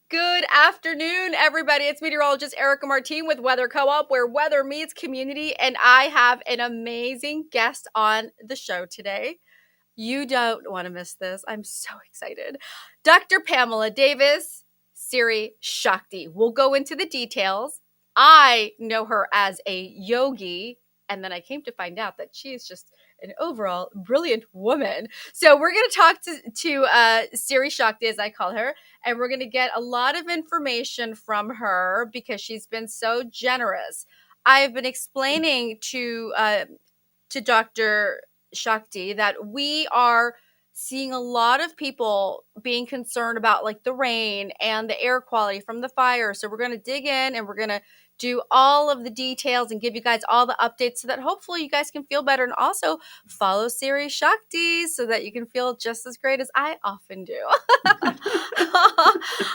Good afternoon, everybody. It's meteorologist Erica Martin with Weather Co-op, where weather meets community, and I have an amazing guest on the show today. You don't want to miss this. I'm so excited. Dr. Pamela Davis, Siri Shakti. We'll go into the details. I know her as a yogi, and then I came to find out that she is just an overall brilliant woman. So we're going to talk to Siri Shakti, as I call her, and we're going to get a lot of information from her because she's been so generous. I've been explaining to Dr. Shakti that we are seeing a lot of people being concerned about like the rain and the air quality from the fire. So we're going to dig in and we're going to do all of the details and give you guys all the updates so that hopefully you guys can feel better, and also follow Siri Shakti so that you can feel just as great as I often do.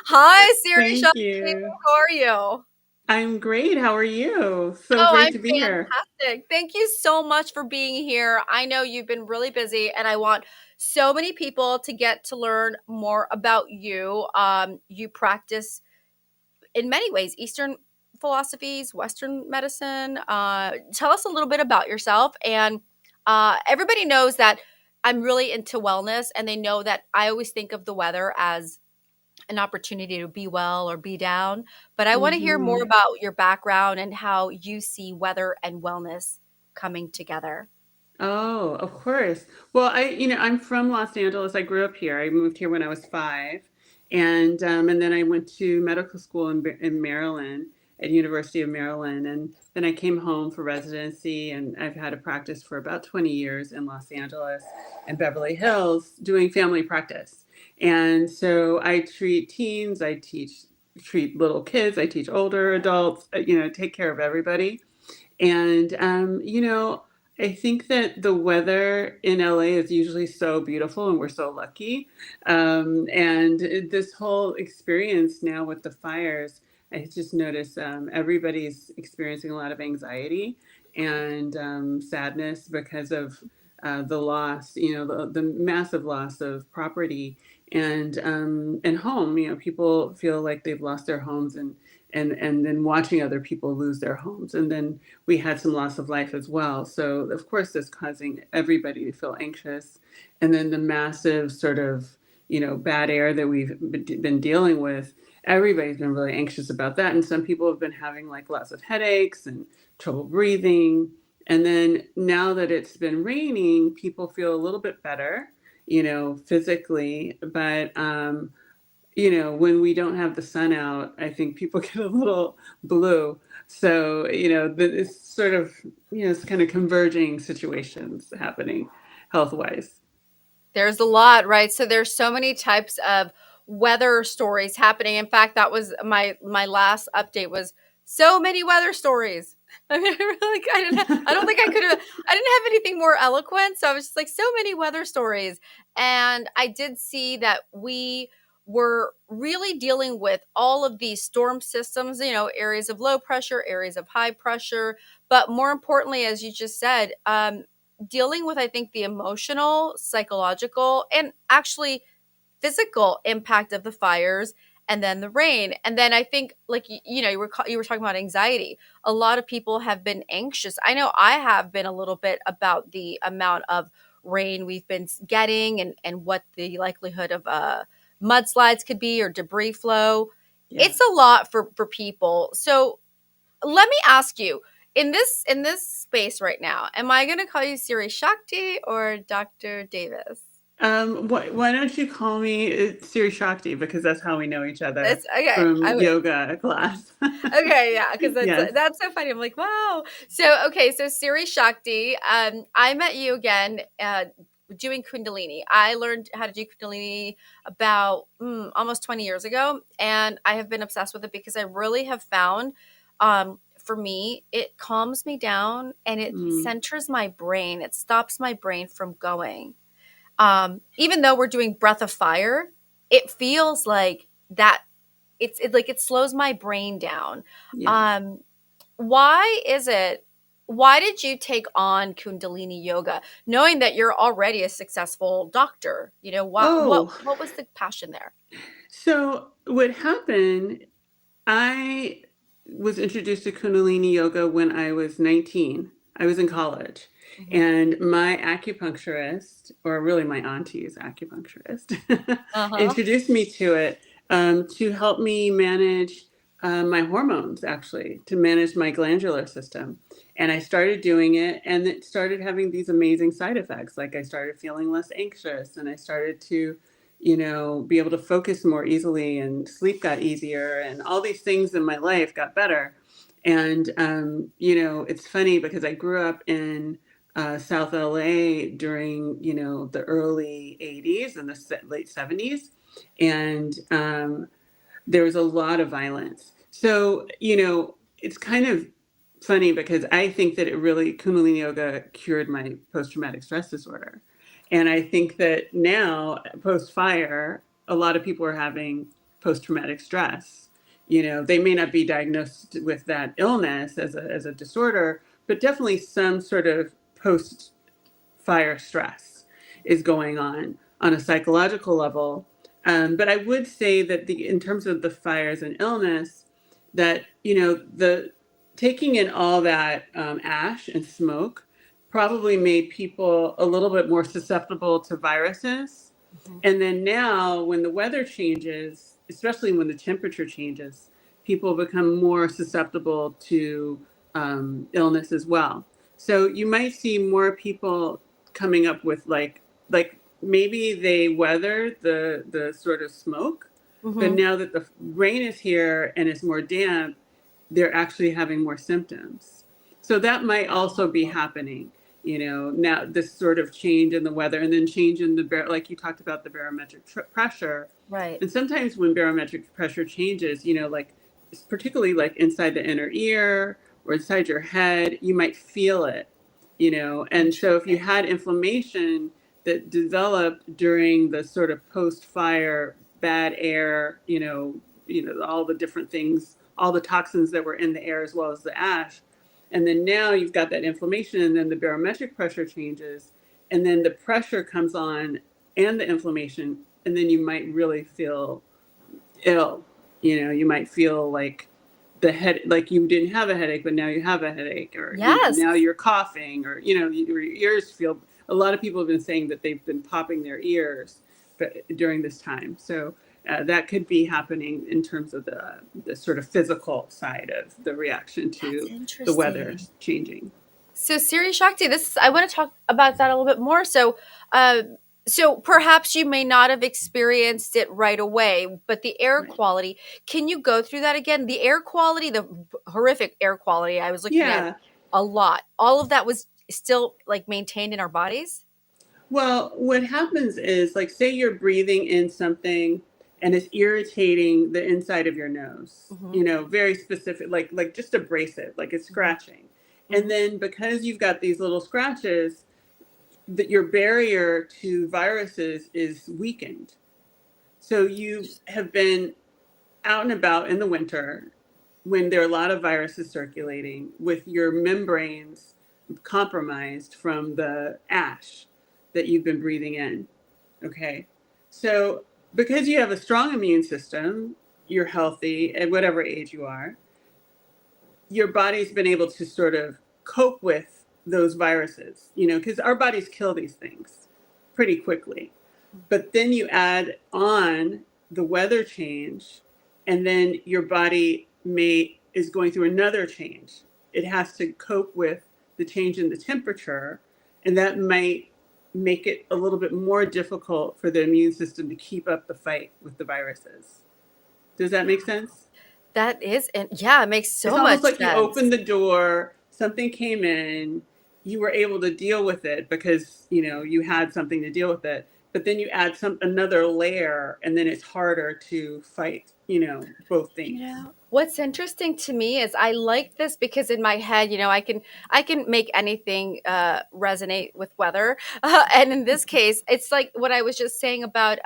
Hi, Siri Thank Shakti. you. How are you? I'm great. How are you? So Oh, great I'm to be here. fantastic. Thank you so much for being here. I know you've been really busy, and I want so many people to get to learn more about you. You practice in many ways Eastern philosophies, Western medicine. Tell us a little bit about yourself. And everybody knows that I'm really into wellness, and they know that I always think of the weather as an opportunity to be well or be down. But I want to hear more hmm about your background and how you see weather and wellness coming together. Oh, of course. Well, I'm from Los Angeles. I grew up here. I moved here when I was 5, and then I went to medical school in Maryland at University of Maryland, and then I came home for residency, and I've had a practice for about 20 years in Los Angeles and Beverly Hills doing family practice. And so I treat teens, treat little kids, I teach older adults, take care of everybody. And, I think that the weather in LA is usually so beautiful and we're so lucky. And this whole experience now with the fires, I just noticed everybody's experiencing a lot of anxiety and sadness because of the loss, the massive loss of property and home. People feel like they've lost their homes and then watching other people lose their homes. And then we had some loss of life as well. So, of course, this causing everybody to feel anxious. And then the massive sort of, bad air that we've been dealing with, everybody's been really anxious about that. And some people have been having like lots of headaches and trouble breathing. And then now that it's been raining, people feel a little bit better, physically. But when we don't have the sun out, I think people get a little blue. So, it's sort of, it's kind of converging situations happening health wise. There's a lot, right? So there's so many types of weather stories happening. In fact, that was my last update was so many weather stories. I mean, I don't think I didn't have anything more eloquent. So I was just like, so many weather stories. And I did see that we were really dealing with all of these storm systems, areas of low pressure, areas of high pressure. But more importantly, as you just said, dealing with, I think, the emotional, psychological, and actually physical impact of the fires, and then the rain. And then I think, like, you were talking about anxiety. A lot of people have been anxious. I know I have been a little bit about the amount of rain we've been getting, and what the likelihood of mudslides could be, or debris flow. Yeah. It's a lot for people. So let me ask you, in this space right now, am I going to call you Siri Shakti or Dr. Davis? Why don't you call me Siri Shakti, because that's how we know each other It's okay. from yoga class. Okay, yeah, because Yes. that's so funny. I'm like, wow. So okay, so Siri Shakti, I met you again doing Kundalini. I learned how to do Kundalini about almost 20 years ago, and I have been obsessed with it because I really have found, for me, it calms me down and it Mm, centers my brain. It stops my brain from going. Even though we're doing Breath of Fire, it feels like that. Like it slows my brain down. yeah. Um, why is it? Why did you take on Kundalini yoga, knowing that you're already a successful doctor? What Oh, what was the passion there? So what happened, I was introduced to Kundalini yoga when I was 19. I was in college, Mhm. and my acupuncturist, or really my auntie's acupuncturist, Uh-huh. introduced me to it to help me manage my hormones, actually, to manage my glandular system. And I started doing it, and it started having these amazing side effects. Like I started feeling less anxious, and I started to be able to focus more easily, and sleep got easier, and all these things in my life got better. And, it's funny because I grew up in South LA during, the early 80s and the late 70s. And there was a lot of violence. So, it's kind of funny because I think that it really, Kundalini Yoga cured my post traumatic stress disorder. And I think that now, post fire, a lot of people are having post traumatic stress. They may not be diagnosed with that illness as a disorder, but definitely some sort of post fire stress is going on a psychological level. But I would say that in terms of the fires and illness, that the taking in all that ash and smoke probably made people a little bit more susceptible to viruses. Mhm. And then now, when the weather changes, especially when the temperature changes, people become more susceptible to illness as well. So you might see more people coming up with like maybe they weather the sort of smoke, but Mhm. now that the rain is here and it's more damp, they're actually having more symptoms. So that might also be Oh, happening. Now this sort of change in the weather, and then change in like you talked about, the barometric pressure. right. And sometimes when barometric pressure changes, like particularly like inside the inner ear or inside your head, you might feel it. And so if you Interesting. had inflammation that developed during the sort of post-fire bad air, all the different things, all the toxins that were in the air as well as the ash, and then now you've got that inflammation, and then the barometric pressure changes, and then the pressure comes on and the inflammation, and then you might really feel ill. You might feel like the head, like you didn't have a headache, but now you have a headache, or Yes. now you're coughing, or your ears feel. A lot of people have been saying that they've been popping their ears, but during this time, so that could be happening in terms of the sort of physical side of the reaction That's to the weather interesting. changing. So Siri Shakti, I want to talk about that a little bit more. Uh, so perhaps you may not have experienced it right away, but the air Right. quality, can you go through that again? The air quality, the horrific air quality, I was looking at Yeah. a lot. All of that was still like maintained in our bodies? Well, what happens is, like, say you're breathing in something and it's irritating the inside of your nose, Hmm. very specific, like just abrasive, like it's Hmm. scratching. And Hmm. then because you've got these little scratches, that your barrier to viruses is weakened. So you have been out and about in the winter when there are a lot of viruses circulating with your membranes compromised from the ash that you've been breathing in. Okay. So, because you have a strong immune system, you're healthy at whatever age you are, your body's been able to sort of cope with those viruses, because our bodies kill these things pretty quickly. But then you add on the weather change, and then your body may is going through another change. It has to cope with the change in the temperature, and that might make it a little bit more difficult for the immune system to keep up the fight with the viruses. Does that make sense? That is, and yeah, it makes It's so almost much like you opened sense. the door, something came in, you were able to deal with it because, you had something to deal with it. But then you add another layer, and then it's harder to fight, both things. What's interesting to me is I like this because in my head, I can make anything resonate with weather. And in this case, it's like what I was just saying about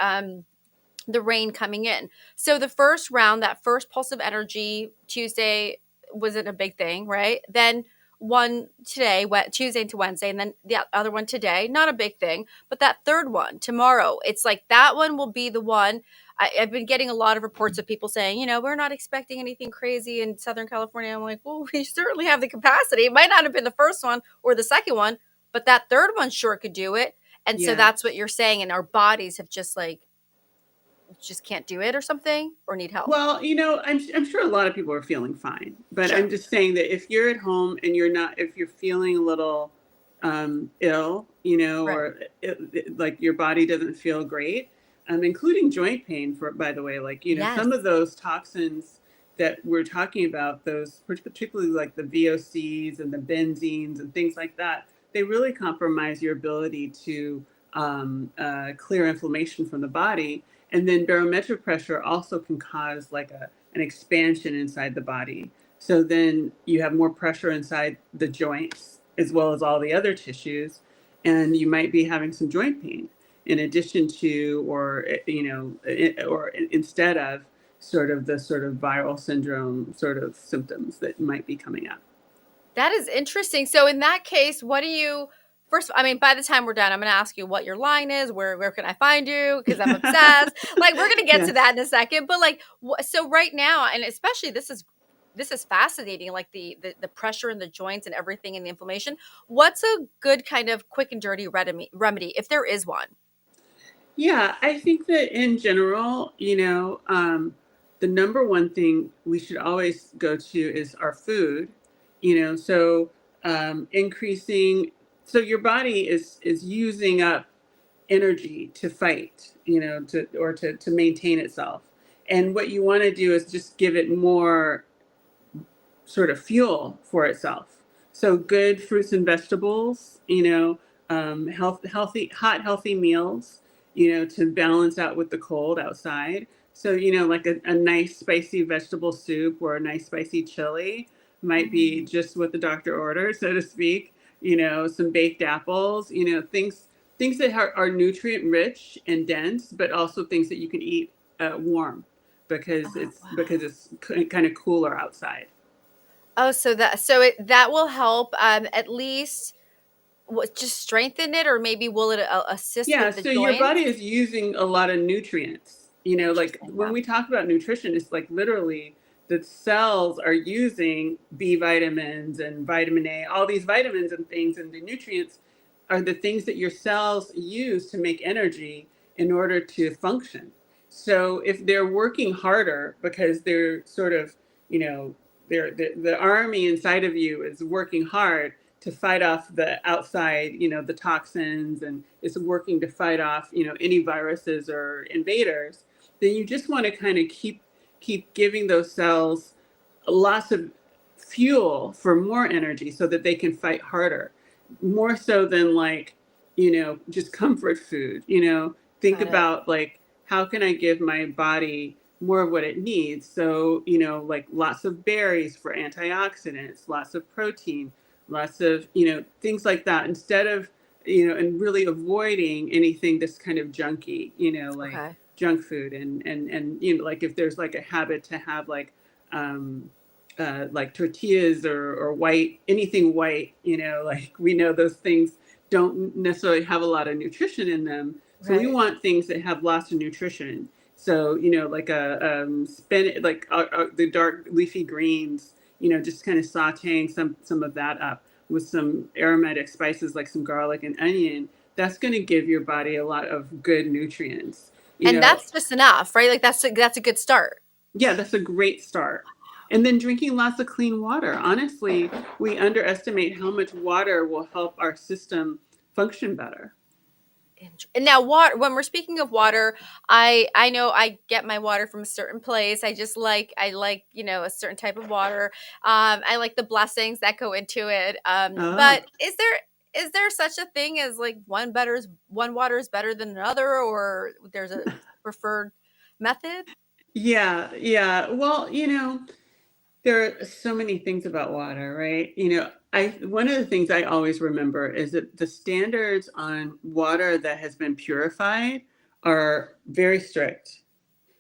the rain coming in. So the first round, that first pulse of energy Tuesday wasn't a big thing, right? Then one today, Tuesday into Wednesday, and then the other one today, not a big thing. But that third one tomorrow, it's like that one will be the one. I've been getting a lot of reports of people saying, we're not expecting anything crazy in Southern California. I'm like, well, we certainly have the capacity. It might not have been the first one or the second one, but that third one sure could do it. And so Yeah. that's what you're saying. And our bodies have just can't do it or something or need help. Well, I'm sure a lot of people are feeling fine, but Sure. I'm just saying that if you're at home and if you're feeling a little ill, Right. or like your body doesn't feel great, including joint pain, by the way, like, Yes. some of those toxins that we're talking about, those particularly like the VOCs and the benzenes and things like that, they really compromise your ability to clear inflammation from the body. And then barometric pressure also can cause like an expansion inside the body. So then you have more pressure inside the joints as well as all the other tissues. And you might be having some joint pain in addition to, or instead of sort of viral syndrome sort of symptoms that might be coming up. That is interesting. So in that case, what do you first? I mean, by the time we're done, I'm going to ask you what your line is. Where can I find you? Because I'm obsessed. Like we're going to get to Yes. that in a second. But like, so right now, and especially this is fascinating. Like the pressure in the joints and everything and the inflammation. What's a good kind of quick and dirty remedy if there is one? Yeah, I think that in general, the number one thing we should always go to is our food. So increasing, so your body is using up energy to fight, to maintain itself. And what you want to do is just give it more sort of fuel for itself. So good fruits and vegetables, healthy meals, to balance out with the cold outside. So, like a nice spicy vegetable soup or a nice spicy chili might be Mm. just what the doctor orders, so to speak. Some baked apples, things that are nutrient rich and dense, but also things that you can eat warm because Oh it's wow. kind of cooler outside. Oh, that will help at least just strengthen it, or maybe will it assist Yeah, with the so your joints? body is using a lot of nutrients. Like Interesting. when Wow. we talk about nutrition, it's like literally the cells are using B vitamins and vitamin A, all these vitamins and things, and the nutrients are the things that your cells use to make energy in order to function. So if they're working harder because they're sort of, you know, the army inside of you is working hard to fight off the outside, the toxins, and is working to fight off, any viruses or invaders, then you just want to kind of keep giving those cells lots of fuel for more energy so that they can fight harder, more so than like, just comfort food. Think Got it. about like, how can I give my body more of what it needs? So, like lots of berries for antioxidants, lots of protein, lots of, things like that, instead of, and really avoiding anything that's kind of junky, like Okay. junk food. And like if there's like a habit to have um like tortillas or white, anything white, like we know those things don't necessarily have a lot of nutrition in them. So we Right. want things that have lots of nutrition. So, like like the dark leafy greens, just kind of sauteing some of that up with some aromatic spices like some garlic and onion. That's going to give your body a lot of good nutrients. You And know, that's just enough, right? Like that's a good start. yeah, that's a great start. And then drinking lots of clean water. Honestly, we underestimate how much water will help our system function better. And now, water. When we're speaking of water, I know I get my water from a certain place. I like a certain type of water. I like the blessings that go into it. Oh, But is there such a thing as like one water is better than another, or there's a preferred method? yeah, yeah. Well, there are so many things about water, right? I one of the things I always remember is that the standards on water that has been purified are very strict.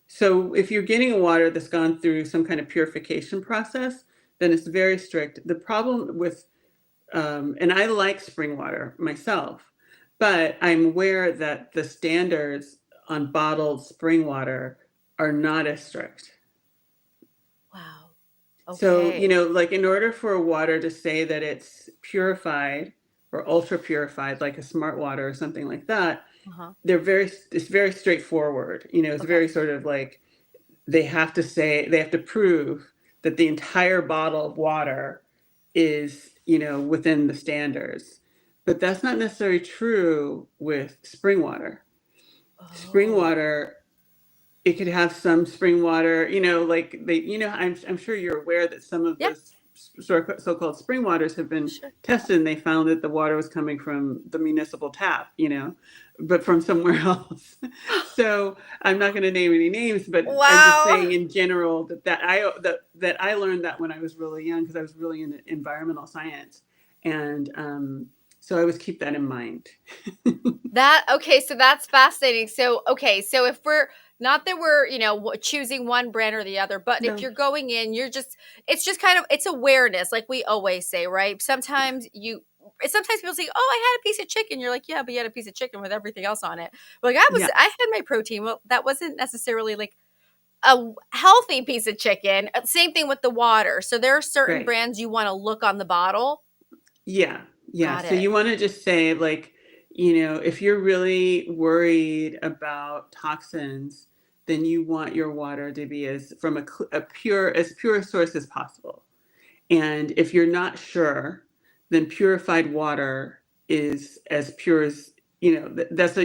So if you're getting a water that's gone through some kind of purification process, then it's very strict. The problem with, and I like spring water myself, but I'm aware that the standards on bottled spring water are not as strict. Wow. So, Okay. like in order for water to say that it's purified or ultra purified, like a smart water or something like that, Uh-huh. it's very straightforward. It's Okay. very sort of like they have to prove that the entire bottle of water is, within the standards. But that's not necessarily true with spring water. Spring Oh. water, it could have some spring water, like I'm sure you're aware that some of Yeah, the so-called spring waters have been sure. tested and they found that the water was coming from the municipal tap, but from somewhere else. So I'm not going to name any names, but I'm just Wow. saying in general that I learned that when I was really young because I was really into environmental science, and so I always keep that in mind. Okay, so that's fascinating. So, okay, so if we're not that we're, choosing one brand or the other, but if No, you're going in, it's just kind of, it's awareness, like we always say, right? yeah, Sometimes people say, "Oh, I had a piece of chicken." You're like, "Yeah, but you had a piece of chicken with everything else on it." Like yeah, I had my protein. Well, that wasn't necessarily like a healthy piece of chicken. Same thing with the water. So there are certain right. brands you want to look on the bottle. Yeah, yeah. Got So it. you want to just say, like, if you're really worried about toxins, then you want your water to be as from as pure a source as possible. And if you're not sure, then purified water is as pure as, that's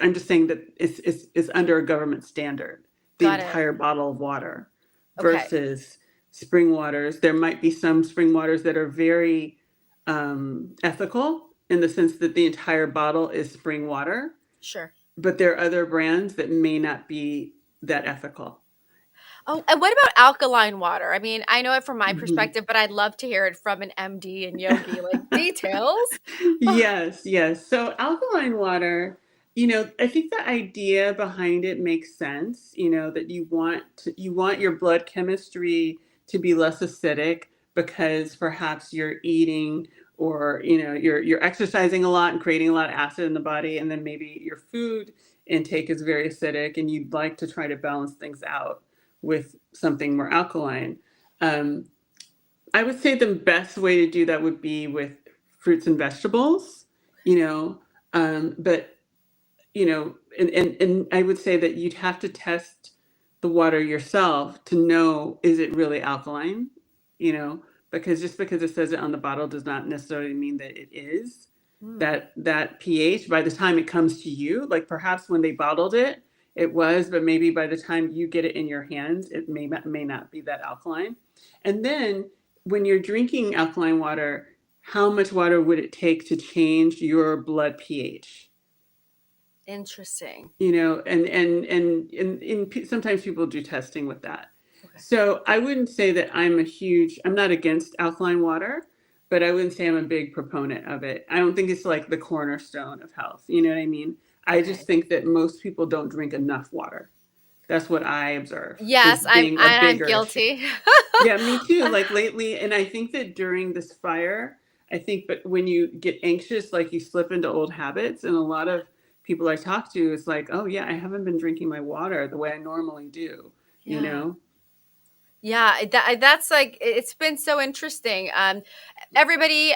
I'm just saying that it's under a government standard, the Got it. entire bottle of water Okay. versus spring waters. There might be some spring waters that are very ethical in the sense that the entire bottle is spring water, Sure. but there are other brands that may not be that ethical. Oh, and what about alkaline water? I mean, I know it from my Mhm. perspective, but I'd love to hear it from an MD and yogi, like details. Yes, yes. So alkaline water, I think the idea behind it makes sense, that you want your blood chemistry to be less acidic because perhaps you're eating or you're exercising a lot and creating a lot of acid in the body, and then maybe your food intake is very acidic and you'd like to try to balance things out with something more alkaline. Um, I would say the best way to do that would be with fruits and vegetables, you know, but and I would say that you'd have to test the water yourself to know is it really alkaline, because just because it says it on the bottle does not necessarily mean that it is. Hmm. That pH by the time it comes to you, like perhaps when they bottled it, it was, but maybe by the time you get it in your hands, it may not be that alkaline. And then when you're drinking alkaline water, how much water would it take to change your blood pH? Interesting. And sometimes people do testing with that. Okay. So I wouldn't say that I'm not against alkaline water, but I wouldn't say I'm a big proponent of it. I don't think it's like the cornerstone of health. You know what I mean? I just Okay. think that most people don't drink enough water. That's what I observe is Yes, being a I'm bigger issue. guilty. Yeah, me too. Like lately, and I think that during this fire, but when you get anxious, like you slip into old habits, and a lot of people I talk to, it's like, oh yeah, I haven't been drinking my water the way I normally do, you Yeah. know? Yeah, that's like it's been so interesting. Everybody,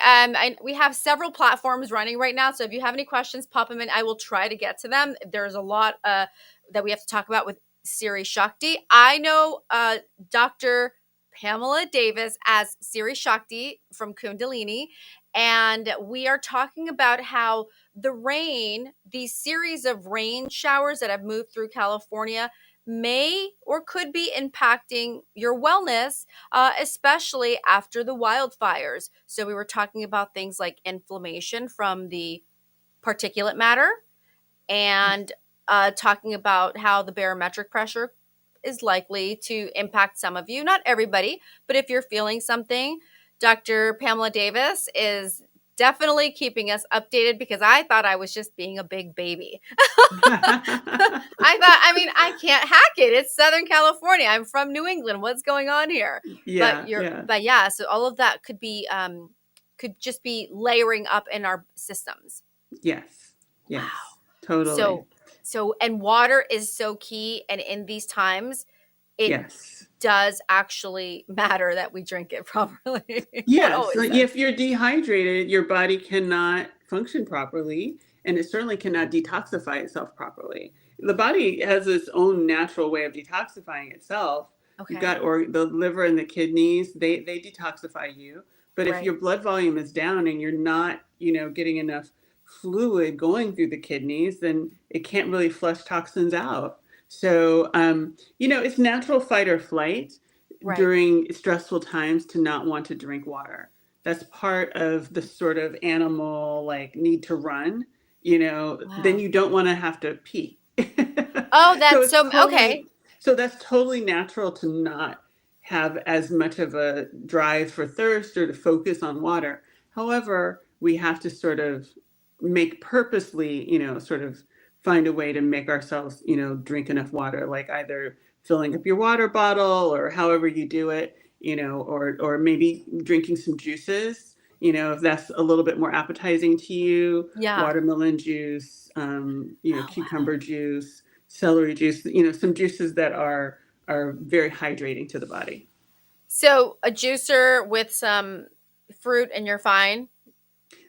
we have several platforms running right now. So if you have any questions, pop them in. I will try to get to them. There's a lot that we have to talk about with Siri Shakti. I know Dr. Pamela Davis as Siri Shakti from Kundalini, and we are talking about how these series of rain showers that have moved through California may or could be impacting your wellness, especially after the wildfires. So, we were talking about things like inflammation from the particulate matter and talking about how the barometric pressure is likely to impact some of you, not everybody, but if you're feeling something, Dr. Pamela Davis is definitely keeping us updated because I thought I was just being a big baby. I mean, I can't hack it. It's Southern California. I'm from New England. What's going on here? Yeah, yeah. But yeah, so all of that could just be layering up in our systems. Yes. Wow. Yes. So Totally. So, and water is so key. And in these times, it Yes. does actually matter that we drink it properly. Well, it Yes, always like, does. if you're dehydrated, your body cannot function properly, and it certainly cannot detoxify itself properly. The body has its own natural way of detoxifying itself. You've Okay. got or the liver and the kidneys, they detoxify you. But if Right. your blood volume is down and you're not, getting enough fluid going through the kidneys, then it can't really flush toxins out. So, it's natural fight or flight Right. during stressful times to not want to drink water. That's part of the sort of animal like need to run, then Wow. you don't want to have to pee. Oh, so that's it's so okay. totally so that's totally natural to not have as much of a drive for thirst or to focus on water. However, we have to sort of make purposely, sort of find a way to make ourselves, drink enough water, like either filling up your water bottle or however you do it, or maybe drinking some juices, if that's a little bit more appetizing to you, Yeah. watermelon juice, Oh, wow. cucumber juice, celery juice, some juices that are very hydrating to the body. So a juicer with some fruit and you're fine.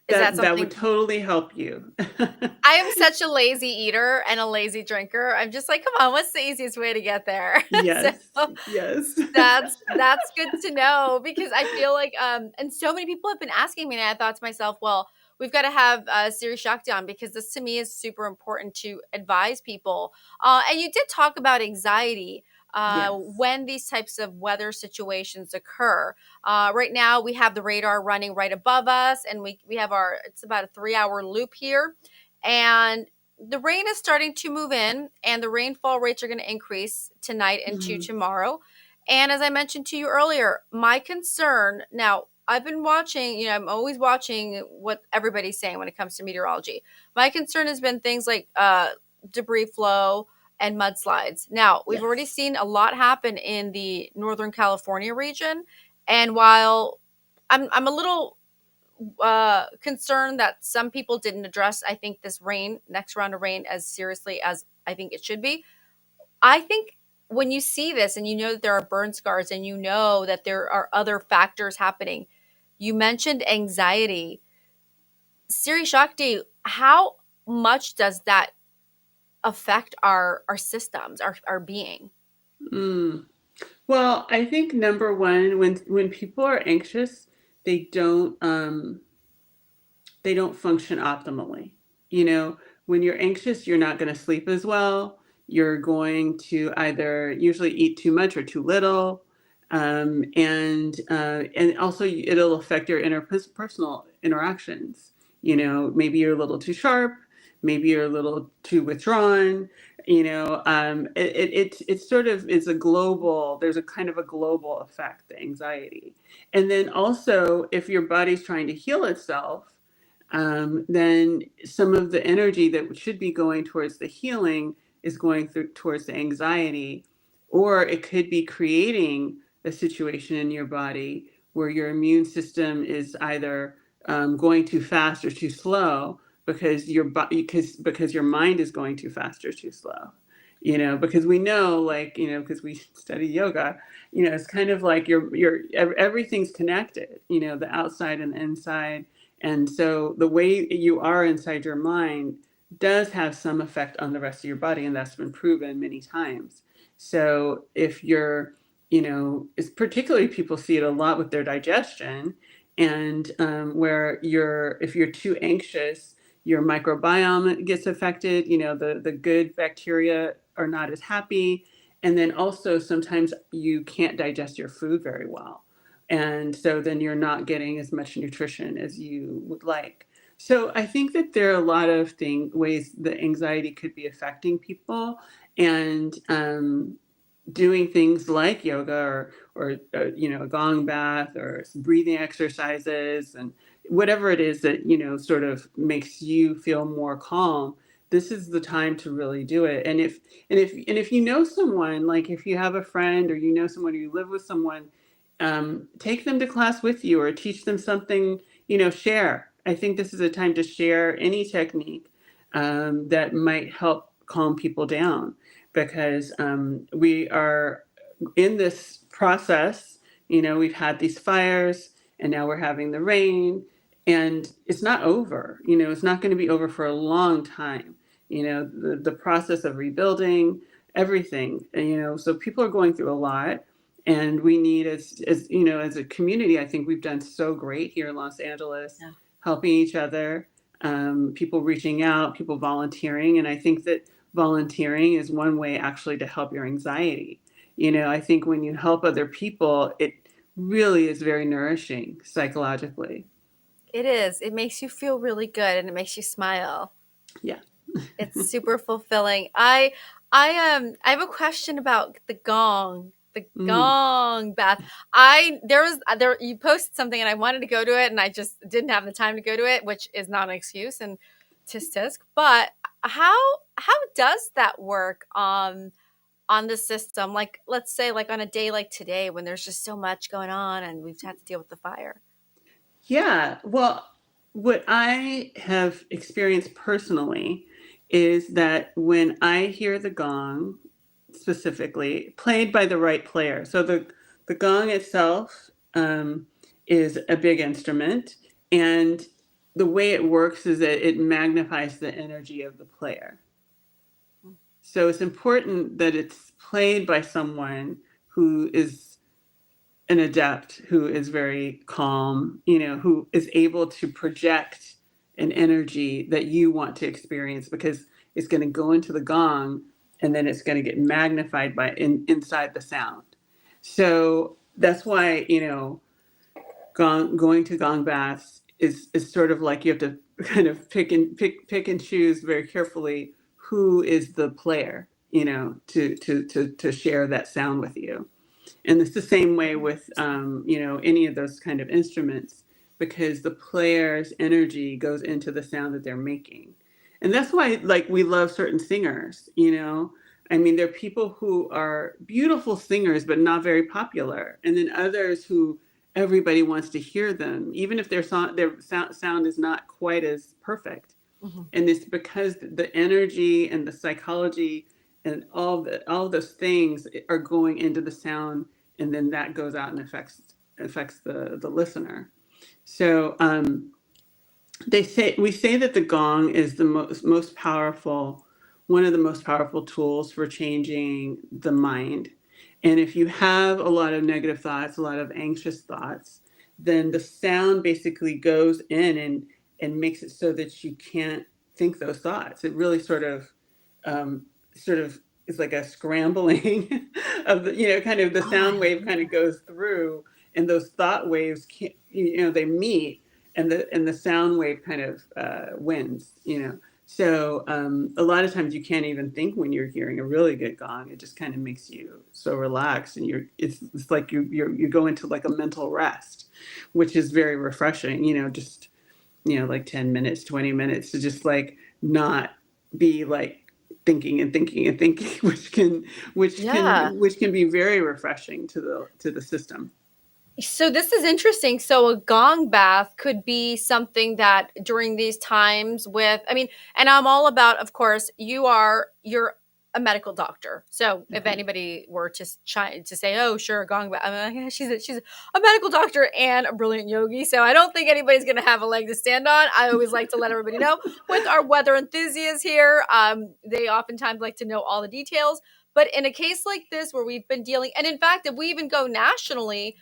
Is that That would something? totally help you. I am such a lazy eater and a lazy drinker. I'm just like, come on, what's the easiest way to get there? So Yes, yes. that's good to know because I feel like and so many people have been asking me and I thought to myself, well, we've got to have Siri Shakti on because this to me is super important to advise people. And you did talk about anxiety Yes. when these types of weather situations occur. Right now we have the radar running right above us and we have it's about a 3 hour loop here. And the rain is starting to move in and the rainfall rates are going to increase tonight into Mhm. tomorrow. And as I mentioned to you earlier, my concern now, I've been watching, I'm always watching what everybody's saying when it comes to meteorology. My concern has been things like debris flow and mudslides. Now, we've already Yes. seen a lot happen in the Northern California region. And while I'm a little concerned that some people didn't address, I think, this next round of rain, as seriously as I think it should be. I think when you see this and you know that there are burn scars and you know that there are other factors happening, you mentioned anxiety. Siri Shakti, how much does that affect our systems, our being? Mm. Well, I think number one, when people are anxious, they don't they don't function optimally. You know, when you're anxious, you're not going to sleep as well. You're going to either usually eat too much or too little, and also it'll affect your interpersonal interactions. Maybe you're a little too sharp, maybe you're a little too withdrawn. It sort of is a global. There's a kind of a global effect, the anxiety, and then also if your body's trying to heal itself, then some of the energy that should be going towards the healing is going towards the anxiety, or it could be creating a situation in your body where your immune system is either going too fast or too slow because because your mind is going too fast or too slow. Because we know, like, because we study yoga, it's kind of like everything's connected, the outside and the inside, and so the way you are inside your mind does have some effect on the rest of your body, and that's been proven many times. So if you're, it's particularly people see it a lot with their digestion, and where if you're too anxious, your microbiome gets affected. The good bacteria are not as happy, and then also sometimes you can't digest your food very well, and so then you're not getting as much nutrition as you would like. So I think that there are a lot of ways that anxiety could be affecting people, and doing things like yoga or a gong bath or some breathing exercises and whatever it is that sort of makes you feel more calm. This is the time to really do it. And if you know someone, like if you have a friend or someone, or you live with someone, take them to class with you or teach them something. Share. I think this is a time to share any technique that might help calm people down, because we are in this process. We've had these fires, and now we're having the rain, and it's not over. It's not going to be over for a long time. The process of rebuilding everything. So people are going through a lot, and we need, as a community, I think we've done so great here in Los Angeles, Yeah. helping each other, people reaching out, people volunteering, and I think that volunteering is one way actually to help your anxiety. I think when you help other people, it really is very nourishing psychologically. It is. It makes you feel really good and it makes you smile. Yeah. It's super fulfilling. I have a question about the gong. The Mm. gong bath. There you posted something and I wanted to go to it and I just didn't have the time to go to it, which is not an excuse and tisk tisk. But how how does that work on the system? Like let's say like on a day like today when there's just so much going on and we've had to deal with the fire. Yeah. Well, what I have experienced personally is that when I hear the gong, specifically played by the right player, so the gong itself is a big instrument, and the way it works is that it magnifies the energy of the player. So it's important that it's played by someone who is an adept, who is very calm, who is able to project an energy that you want to experience, because it's going to go into the gong, and then it's going to get magnified inside the sound. So that's why, going to gong baths is sort of like you have to kind of pick and choose very carefully who is the player, to share that sound with you. And it's the same way with any of those kind of instruments, because the player's energy goes into the sound that they're making. And that's why, like, we love certain singers. I mean, there are people who are beautiful singers but not very popular, and then others who everybody wants to hear them, even if their sound is not quite as perfect. Mhm. And it's because the energy and the psychology and all those things are going into the sound, and then that goes out and affects the listener. So we say that the gong is the most powerful, one of the most powerful tools for changing the mind. And if you have a lot of negative thoughts, a lot of anxious thoughts, then the sound basically goes in and makes it so that you can't think those thoughts. It really um, sort of is like a scrambling of kind of the Oh, I sound wave love kind of goes through, and those thought waves can't, they meet, and the sound wave kind of wins. So a lot of times you can't even think when you're hearing a really good gong. It just kind of makes you so relaxed, and it's like you go into like a mental rest, which is very refreshing. Just like 10 minutes, 20 minutes to just like not be like thinking and thinking and thinking, Yeah. which can be very refreshing to the system. So this is interesting. So a gong bath could be something that during these times I mean, and I'm all about, of course, you're a medical doctor. So if Mhm. anybody were to say, oh, sure, gong bath, I'm like, yeah, she's a medical doctor and a brilliant yogi. So I don't think anybody's going to have a leg to stand on. I always like to let everybody know with our weather enthusiasts here. They oftentimes like to know all the details. But in a case like this where we've been dealing, and in fact, if we even go nationally,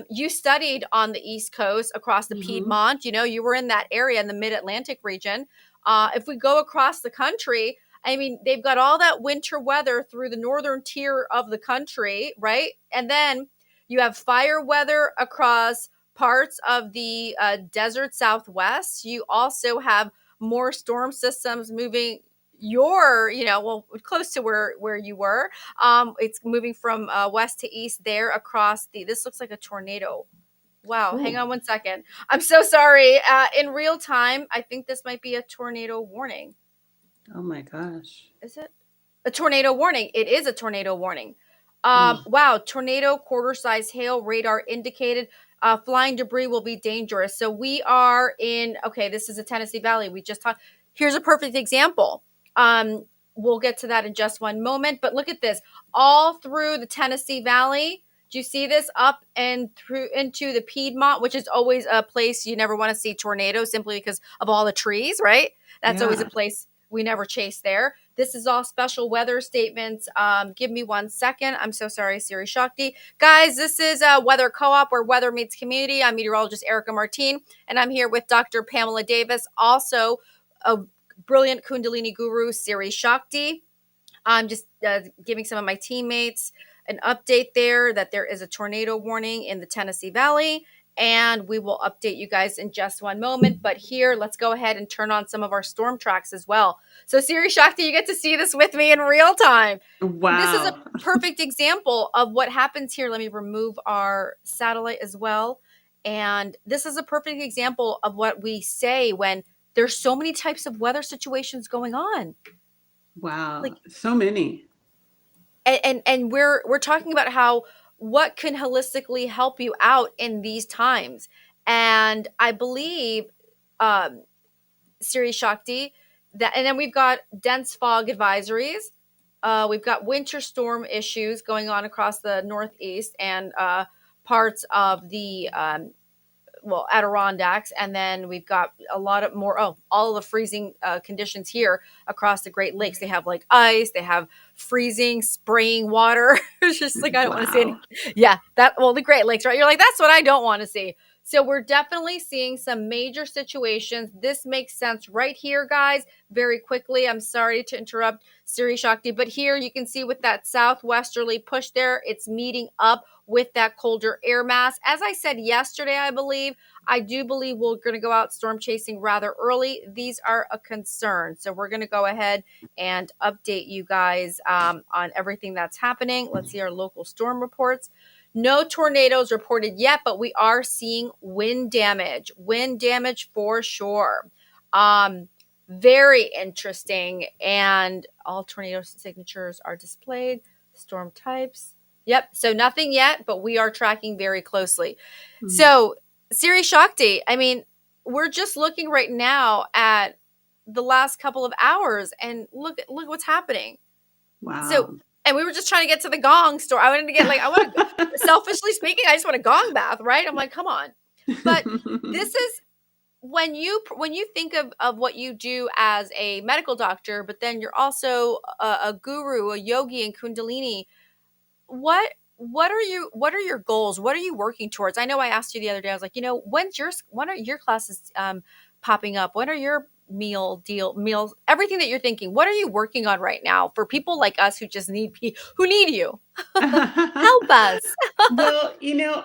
you studied on the East Coast across the Mhm. Piedmont. You were in that area in the Mid Atlantic region. If we go across the country, I mean, they've got all that winter weather through the northern tier of the country, right? And then you have fire weather across parts of the desert Southwest. You also have more storm systems moving well, close to where you were. It's moving from west to east there across this looks like a tornado. Wow, hang Oh, on one second. I'm so sorry. In real time, I think this might be a tornado warning. oh my gosh. Is it? A tornado warning. It is a tornado warning. Mm. Wow, tornado, quarter size hail, radar indicated. Flying debris will be dangerous. So we are in, okay, this is the Tennessee Valley. We just talked. Here's a perfect example. Um, we'll get to that in just one moment. But look at this, all through the Tennessee Valley. Do you see this up and through into the Piedmont, which is always a place you never want to see tornadoes simply because of all the trees, right? That's always a Yeah. place we never chase there. This is all special weather statements. Give me 1 second. I'm so sorry, Siri Shakti. Guys, this is Weather Co-op, where weather meets community. I'm meteorologist Erica Martin, and I'm here with Dr. Pamela Davis, also a brilliant Kundalini guru, Siri Shakti. I'm just giving some of my teammates an update there that there is a tornado warning in the Tennessee Valley, and we will update you guys in just one moment. But here, let's go ahead and turn on some of our storm tracks as well. So, Siri Shakti, you get to see this with me in real time. This is a Wow. perfect example of what happens here. Let me remove our satellite as well. And this is a perfect example of what we say when there's so many types of weather situations going on. Wow. Like, So many. and we're talking about how what can holistically help you out in these times. And I believe, um Siri Shakti, that, and then we've got dense fog advisories. We've got winter storm issues going on across the Northeast and parts of the Adirondacks, and then we've got a lot of more. Oh, all of the freezing conditions here across the Great Lakes. They have like ice. They have freezing, spraying water. It's just like I don't want to see any. Wow. Yeah, the Great Lakes, right? You're like, that's what I don't want to see. So we're definitely seeing some major situations. This makes sense right here, guys. Very quickly, I'm sorry to interrupt, Siri Shakti, but here you can see with that southwesterly push there, it's meeting up with that colder air mass. As I said yesterday, I do believe we're going to go out storm chasing rather early. These are a concern. So we're going to go ahead and update you guys on everything that's happening. Let's see our local storm reports. No tornadoes reported yet, but we are seeing wind damage. Wind damage for sure. Very interesting. And all tornado signatures are displayed. Storm types. Yep. So nothing yet, but we are tracking very closely. Mm. So, Siri Shakti, I mean, we're just looking right now at the last couple of hours, and look what's happening. So, Wow. and we were just trying to get to the gong store. I wanted to get selfishly speaking, I just want a gong bath, right? I'm like, come on. But this is when you think of what you do as a medical doctor, but then you're also a guru, a yogi in Kundalini. What are your goals? What are you working towards? I know I asked you the other day. I was like, when are your classes popping up? When are your meals? Everything that you're thinking. What are you working on right now for people like us who just who need you? Help us. Well,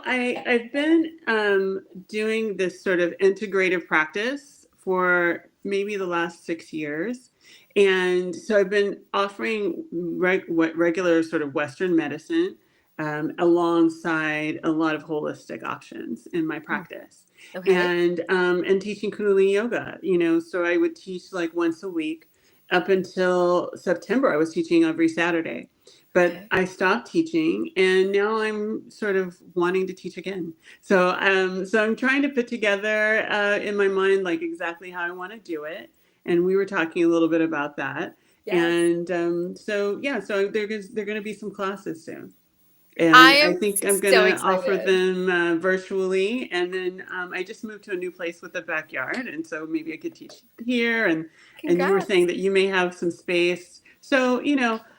I've been doing this sort of integrative practice for maybe the last 6 years. And so I've been offering regular sort of Western medicine alongside a lot of holistic options in my practice. Okay. And teaching Kundalini yoga, so I would teach like once a week up until September. I was teaching every Saturday. But Okay. I stopped teaching, and now I'm sort of wanting to teach again. So I'm trying to put together in my mind like exactly how I want to do it. And we were talking a little bit about that. Yes. And so yeah, so there going to be some classes soon. I And I am think I'm going so to offer excited. them virtually. And then I just moved to a new place with a backyard, and so maybe I could teach here. And you were saying Congrats. that you may have some space, so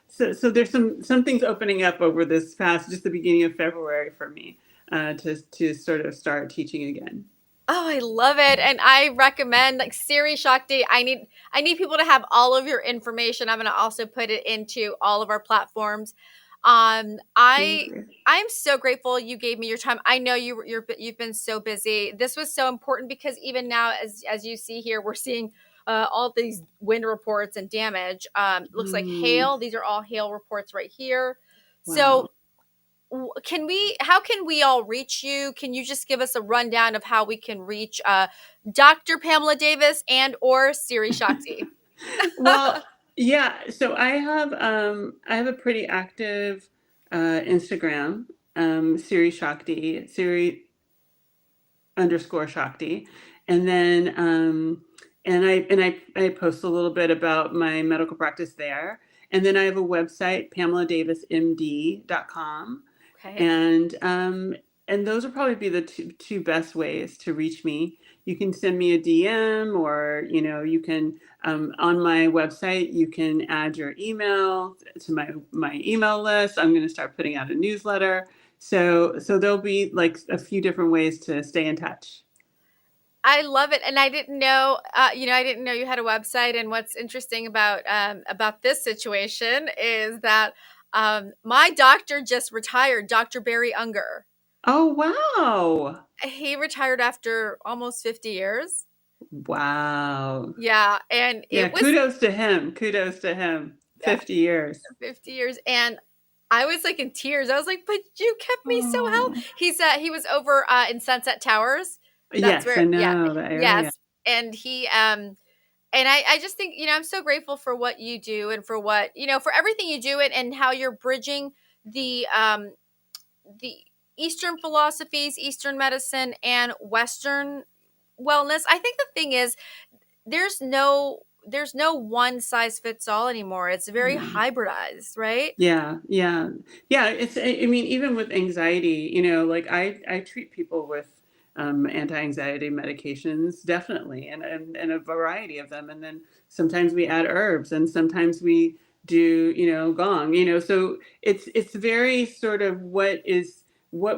so there's some things opening up over this past just the beginning of February for me to sort of start teaching again. Oh, I love it. And I recommend like Siri Shakti. I need people to have all of your information. I'm going to also put it into all of our platforms. Um Thank I you. I'm so grateful you gave me your time. I know you've been so busy. This was so important because even now as you see here, we're seeing all these wind reports and damage. Looks like Mm, hail. These are all hail reports right here. wow. So how can we all reach you? Can you just give us a rundown of how we can reach Dr. Pamela Davis and or Siri Shakti? Well, yeah. So I have a pretty active Instagram, Siri Shakti, Siri _ Shakti, and then and I post a little bit about my medical practice there. And then I have a website, PamelaDavisMD.com. Okay. And those will probably be the two best ways to reach me. You can send me a DM, or you can, on my website, you can add your email to my email list. I'm going to start putting out a newsletter. So there'll be like a few different ways to stay in touch. I love it, and I didn't know, I didn't know you had a website. And what's interesting about this situation is that my doctor just retired, Dr. Barry Unger. Oh, wow. He retired after almost 50 years. Wow. Yeah, and Yeah, it was kudos to him. Kudos to him. yeah, 50 years. 50 years, and I was like in tears. I was like, "But you kept me so healthy." Oh. He was over in Sunset Towers. That's Yes, I where, yeah, know the area. yes, and he and I just think, I'm so grateful for what you do, and for for everything you do, and how you're bridging the Eastern philosophies, Eastern medicine, and Western wellness. I think the thing is, there's no one size fits all anymore. It's very No. hybridized, right? Yeah, yeah. Yeah, I mean, even with anxiety, like I treat people with anti-anxiety medications, definitely, and a variety of them. And then sometimes we add herbs, and sometimes we do, gong, so it's very sort of what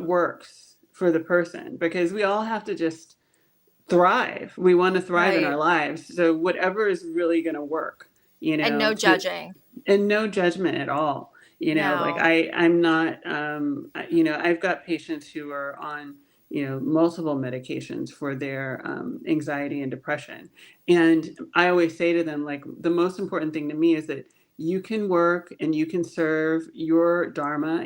works for the person, because we all have to just thrive. We want to thrive in our Right. lives. So whatever is really going to work, And no judging. and no judgment at all. Like No. I'm not, I've got patients who are on, multiple medications for their anxiety and depression. And I always say to them, like, the most important thing to me is that you can work and you can serve your dharma.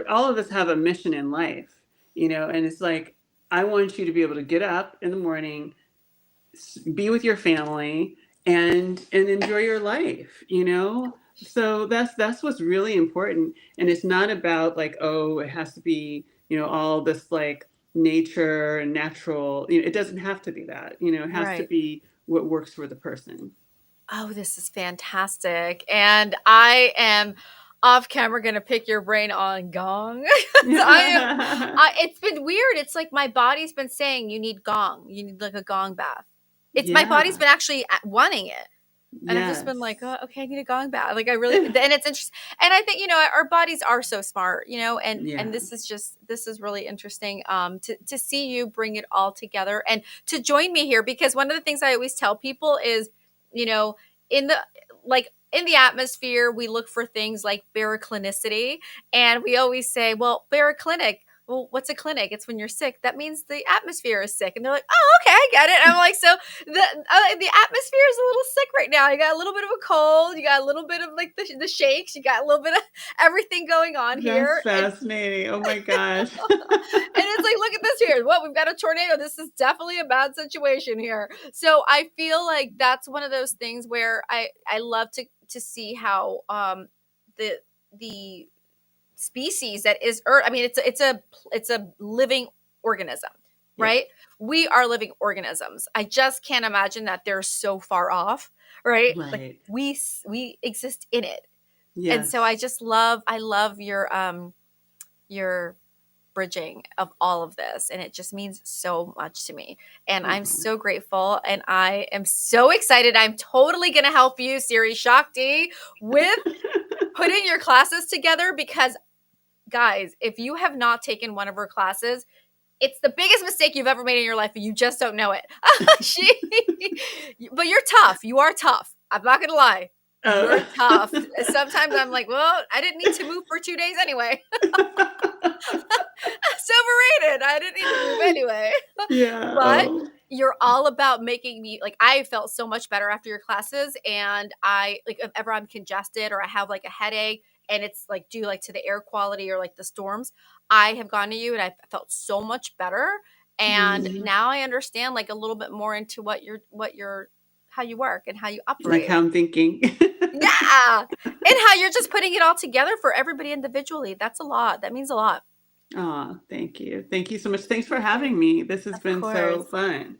All of us have a mission in life, and it's like, I want you to be able to get up in the morning, be with your family, and enjoy your life. So that's what's really important. And it's not about like, oh, it has to be, all this like nature and natural. It doesn't have to be that. It has to Right. be what works for the person. Oh, this is fantastic. And I am off camera going to pick your brain on gong. It's been weird. It's like my body's been saying, you need gong. You need like a gong bath. It's my body's Yeah. been actually wanting it. And I've just been like, Yes. oh, okay, I need a gong bath. Like, I really, and it's interesting. And I think, our bodies are so smart, and Yeah. this is really interesting, to see you bring it all together and to join me here, because one of the things I always tell people is, you know, in the, like, in the atmosphere, we look for things like baroclinicity. And we always say, well, baroclinic, well, what's a clinic? It's when you're sick. That means the atmosphere is sick. And they're like, oh, okay, I get it. And I'm like, so the atmosphere is a little sick right now. You got a little bit of a cold. You got a little bit of like the shakes. You got a little bit of everything going on That's here. And fascinating. Oh my gosh. it's like, look at this here. What, we've got a tornado. This is definitely a bad situation here. So I feel like that's one of those things where I love to see how the species that is Earth. I mean, it's a living organism, Yeah. right? We are living organisms. I just can't imagine that they're so far off, right? Like Right. we exist in it. And so Yes. I love your bridging of all of this, and it just means so much to me. And I'm Oh. so grateful, and I am so excited. I'm totally going to help you, Siri Shakti, with putting your classes together, because guys, if you have not taken one of her classes, it's the biggest mistake you've ever made in your life, and you just don't know it. But you're tough. You are tough. I'm not going to lie. You're Oh. tough. Sometimes I'm like, well, I didn't need to move for 2 days anyway. That's overrated. I didn't need to move anyway. Yeah. But Oh. you're all about making me, like, I felt so much better after your classes. And I, like, if ever I'm congested or I have like a headache and it's like due like to the air quality or like the storms, I have gone to you and I felt so much better. And Mhm. now I understand like a little bit more into how you work and how you Like operate. how I'm thinking. Yeah. And how you're just putting it all together for everybody individually. That's a lot. That means a lot. Aw, thank you. Thank you so much. Thanks for having me. This has Of been so course. fun.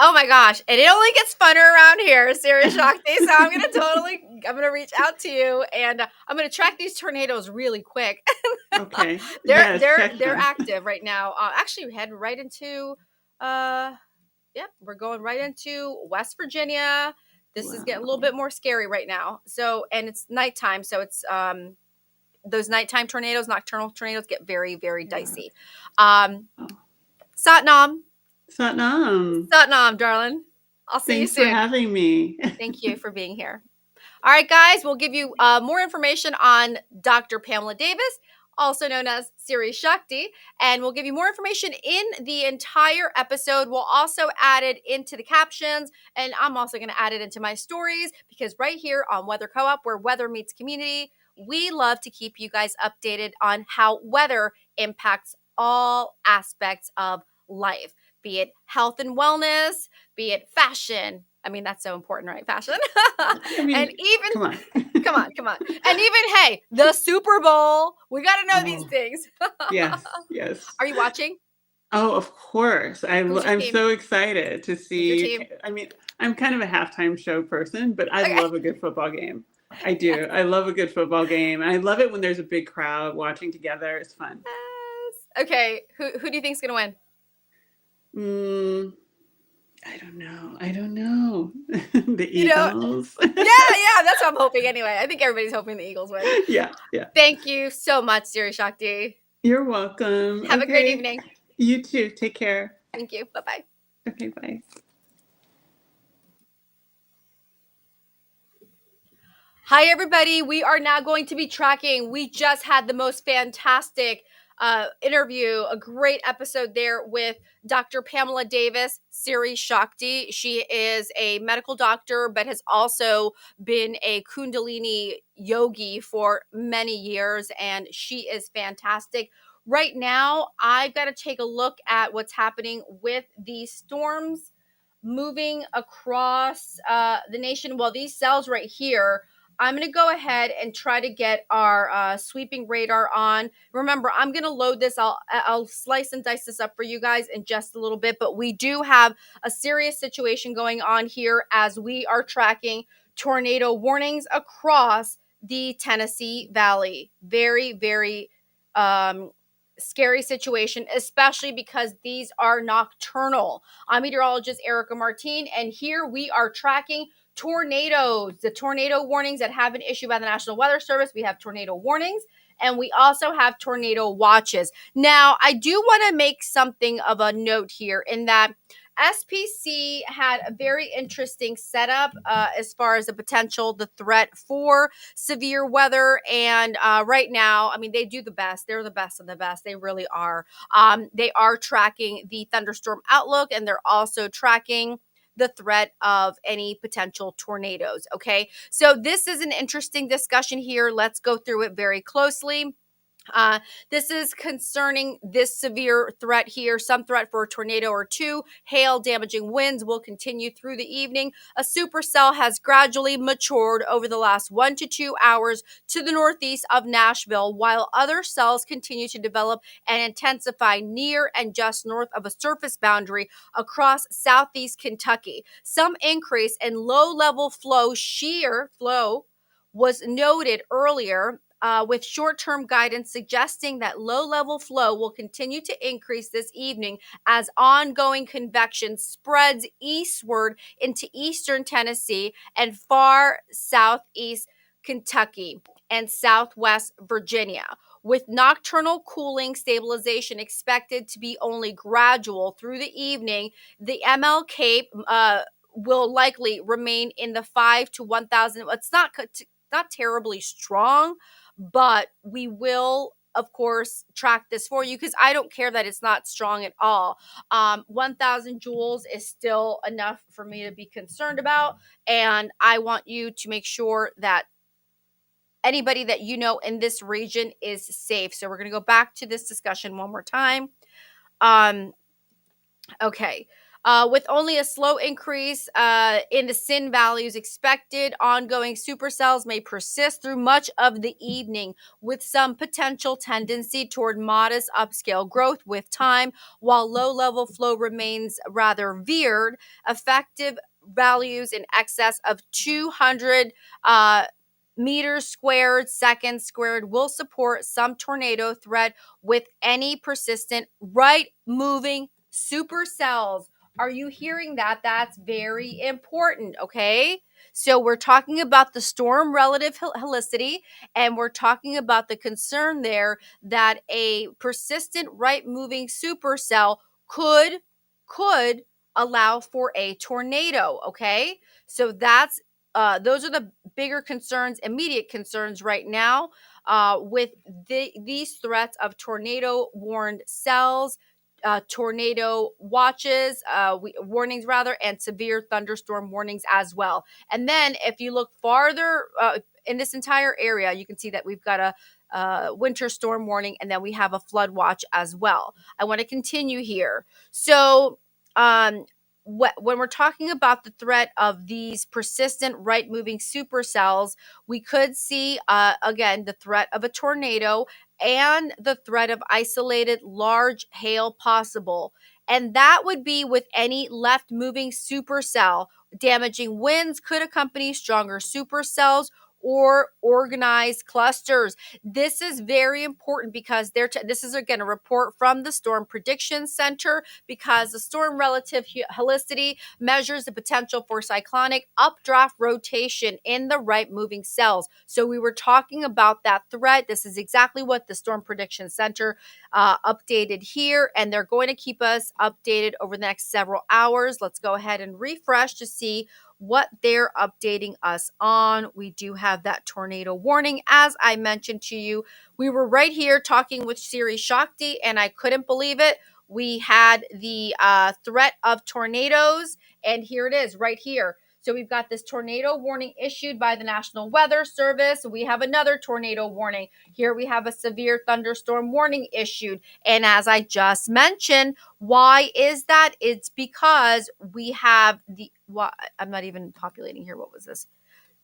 Oh my gosh. And it only gets funner around here, Sirius Shakti. So I'm gonna reach out to you, and I'm gonna track these tornadoes really quick. Okay. they're Yes, they're check they're them. active right now. Actually, we head right into yep, we're going right into West Virginia. This is getting a little Wow. bit more scary right now. So, and it's nighttime, so it's those nighttime tornadoes, nocturnal tornadoes get very, very Yeah. dicey. Um, Oh. Satnam, Satnam. Satnam, darling. I'll see you Thanks for soon. having me. Thank you for being here. All right, guys, we'll give you more information on Dr. Pamela Davis, also known as Siri Shakti, and we'll give you more information in the entire episode. We'll also add it into the captions, and I'm also going to add it into my stories because right here on Weather Co-op, where weather meets community, we love to keep you guys updated on how weather impacts all aspects of life, be it health and wellness, be it fashion. I mean, that's so important, right? Fashion. I And mean, even, come on. come on. And even, hey, the Super Bowl. We got to know these Oh, things. yes, yes. Are you watching? Oh, of course. Who's your I'm team? so excited to Who's your see. team? I mean, I'm kind of a halftime show person, but I Okay. love a good football game. I Yes. do. I love a good football game. I love it when there's a big crowd watching together. It's fun. Yes. Okay. Who do you think's going to win? Mm, I don't know. I don't know. The You know, Eagles. yeah, that's what I'm hoping anyway. I think everybody's hoping the Eagles win. Yeah, yeah. Thank you so much, Siri Shakti. You're welcome. Have a great Okay. evening. You too. Take care. Thank you. Bye bye. Okay, bye. Hi, everybody. We are now going to be tracking. We just had the most fantastic interview, a great episode there with Dr. Pamela Davis, Siri Shakti. She is a medical doctor, but has also been a Kundalini yogi for many years, and she is fantastic. Right now, I've got to take a look at what's happening with the storms moving across the nation. Well, these cells right here, I'm going to go ahead and try to get our sweeping radar on. Remember, I'm going to load this. I'll slice and dice this up for you guys in just a little bit, but we do have a serious situation going on here as we are tracking tornado warnings across the Tennessee Valley. Very, very scary situation, especially because these are nocturnal. I'm meteorologist Erica Martin, and here we are tracking tornadoes, the tornado warnings that have been issued by the National Weather Service. We have tornado warnings, and we also have tornado watches. Now, I do want to make something of a note here in that SPC had a very interesting setup as far as the potential, the threat for severe weather. And right now, I mean, they do the best. They're the best of the best. They really are. They are tracking the thunderstorm outlook, and they're also tracking the threat of any potential tornadoes. Okay. So this is an interesting discussion here. Let's go through it very closely. This is concerning this severe threat here. Some threat for a tornado or two. Hail, damaging winds will continue through the evening. A supercell has gradually matured over the last 1 to 2 hours to the northeast of Nashville, while other cells continue to develop and intensify near and just north of a surface boundary across southeast Kentucky. Some increase in low-level flow, shear flow, was noted earlier with short term guidance suggesting that low level flow will continue to increase this evening as ongoing convection spreads eastward into eastern Tennessee and far southeast Kentucky and southwest Virginia. With nocturnal cooling stabilization expected to be only gradual through the evening, the ML Cape will likely remain in the 5 to 1,000. It's not terribly strong, but we will of course track this for you because I don't care that it's not strong at all. 1,000 joules is still enough for me to be concerned about, and I want you to make sure that anybody that you know in this region is safe. So we're going to go back to this discussion one more time. um Okay. With only a slow increase in the SIN values expected, ongoing supercells may persist through much of the evening, with some potential tendency toward modest upscale growth with time, while low-level flow remains rather veered. Effective values in excess of 200 meters squared, seconds squared will support some tornado threat with any persistent right moving supercells. Are you hearing that? That's very important, okay? So we're talking about the storm relative helicity, and we're talking about the concern there that a persistent right moving supercell could allow for a tornado, okay? So that's those are the bigger concerns, immediate concerns right now with these threats of tornado warned cells, tornado watches, warnings rather, and severe thunderstorm warnings as well. And then if you look farther in this entire area, you can see that we've got a winter storm warning, and then we have a flood watch as well. I want to continue here. So, when we're talking about the threat of these persistent right moving supercells, we could see, again, the threat of a tornado and the threat of isolated large hail possible. And that would be with any left moving supercell. Damaging winds could accompany stronger supercells or organized clusters. This is very important because this is again a report from the Storm Prediction Center, because the storm relative helicity measures the potential for cyclonic updraft rotation in the right moving cells. So we were talking about that threat. This is exactly what the Storm Prediction Center updated here, and they're going to keep us updated over the next several hours. Let's go ahead and refresh to see what they're updating us on. We do have that tornado warning. As I mentioned to you, we were right here talking with Siri Shakti, and I couldn't believe it. We had the threat of tornadoes, and here it is right here. So we've got this tornado warning issued by the National Weather Service. We have another tornado warning. Here we have a severe thunderstorm warning issued. And as I just mentioned, why is that? It's because we have I'm not even populating here. What was this?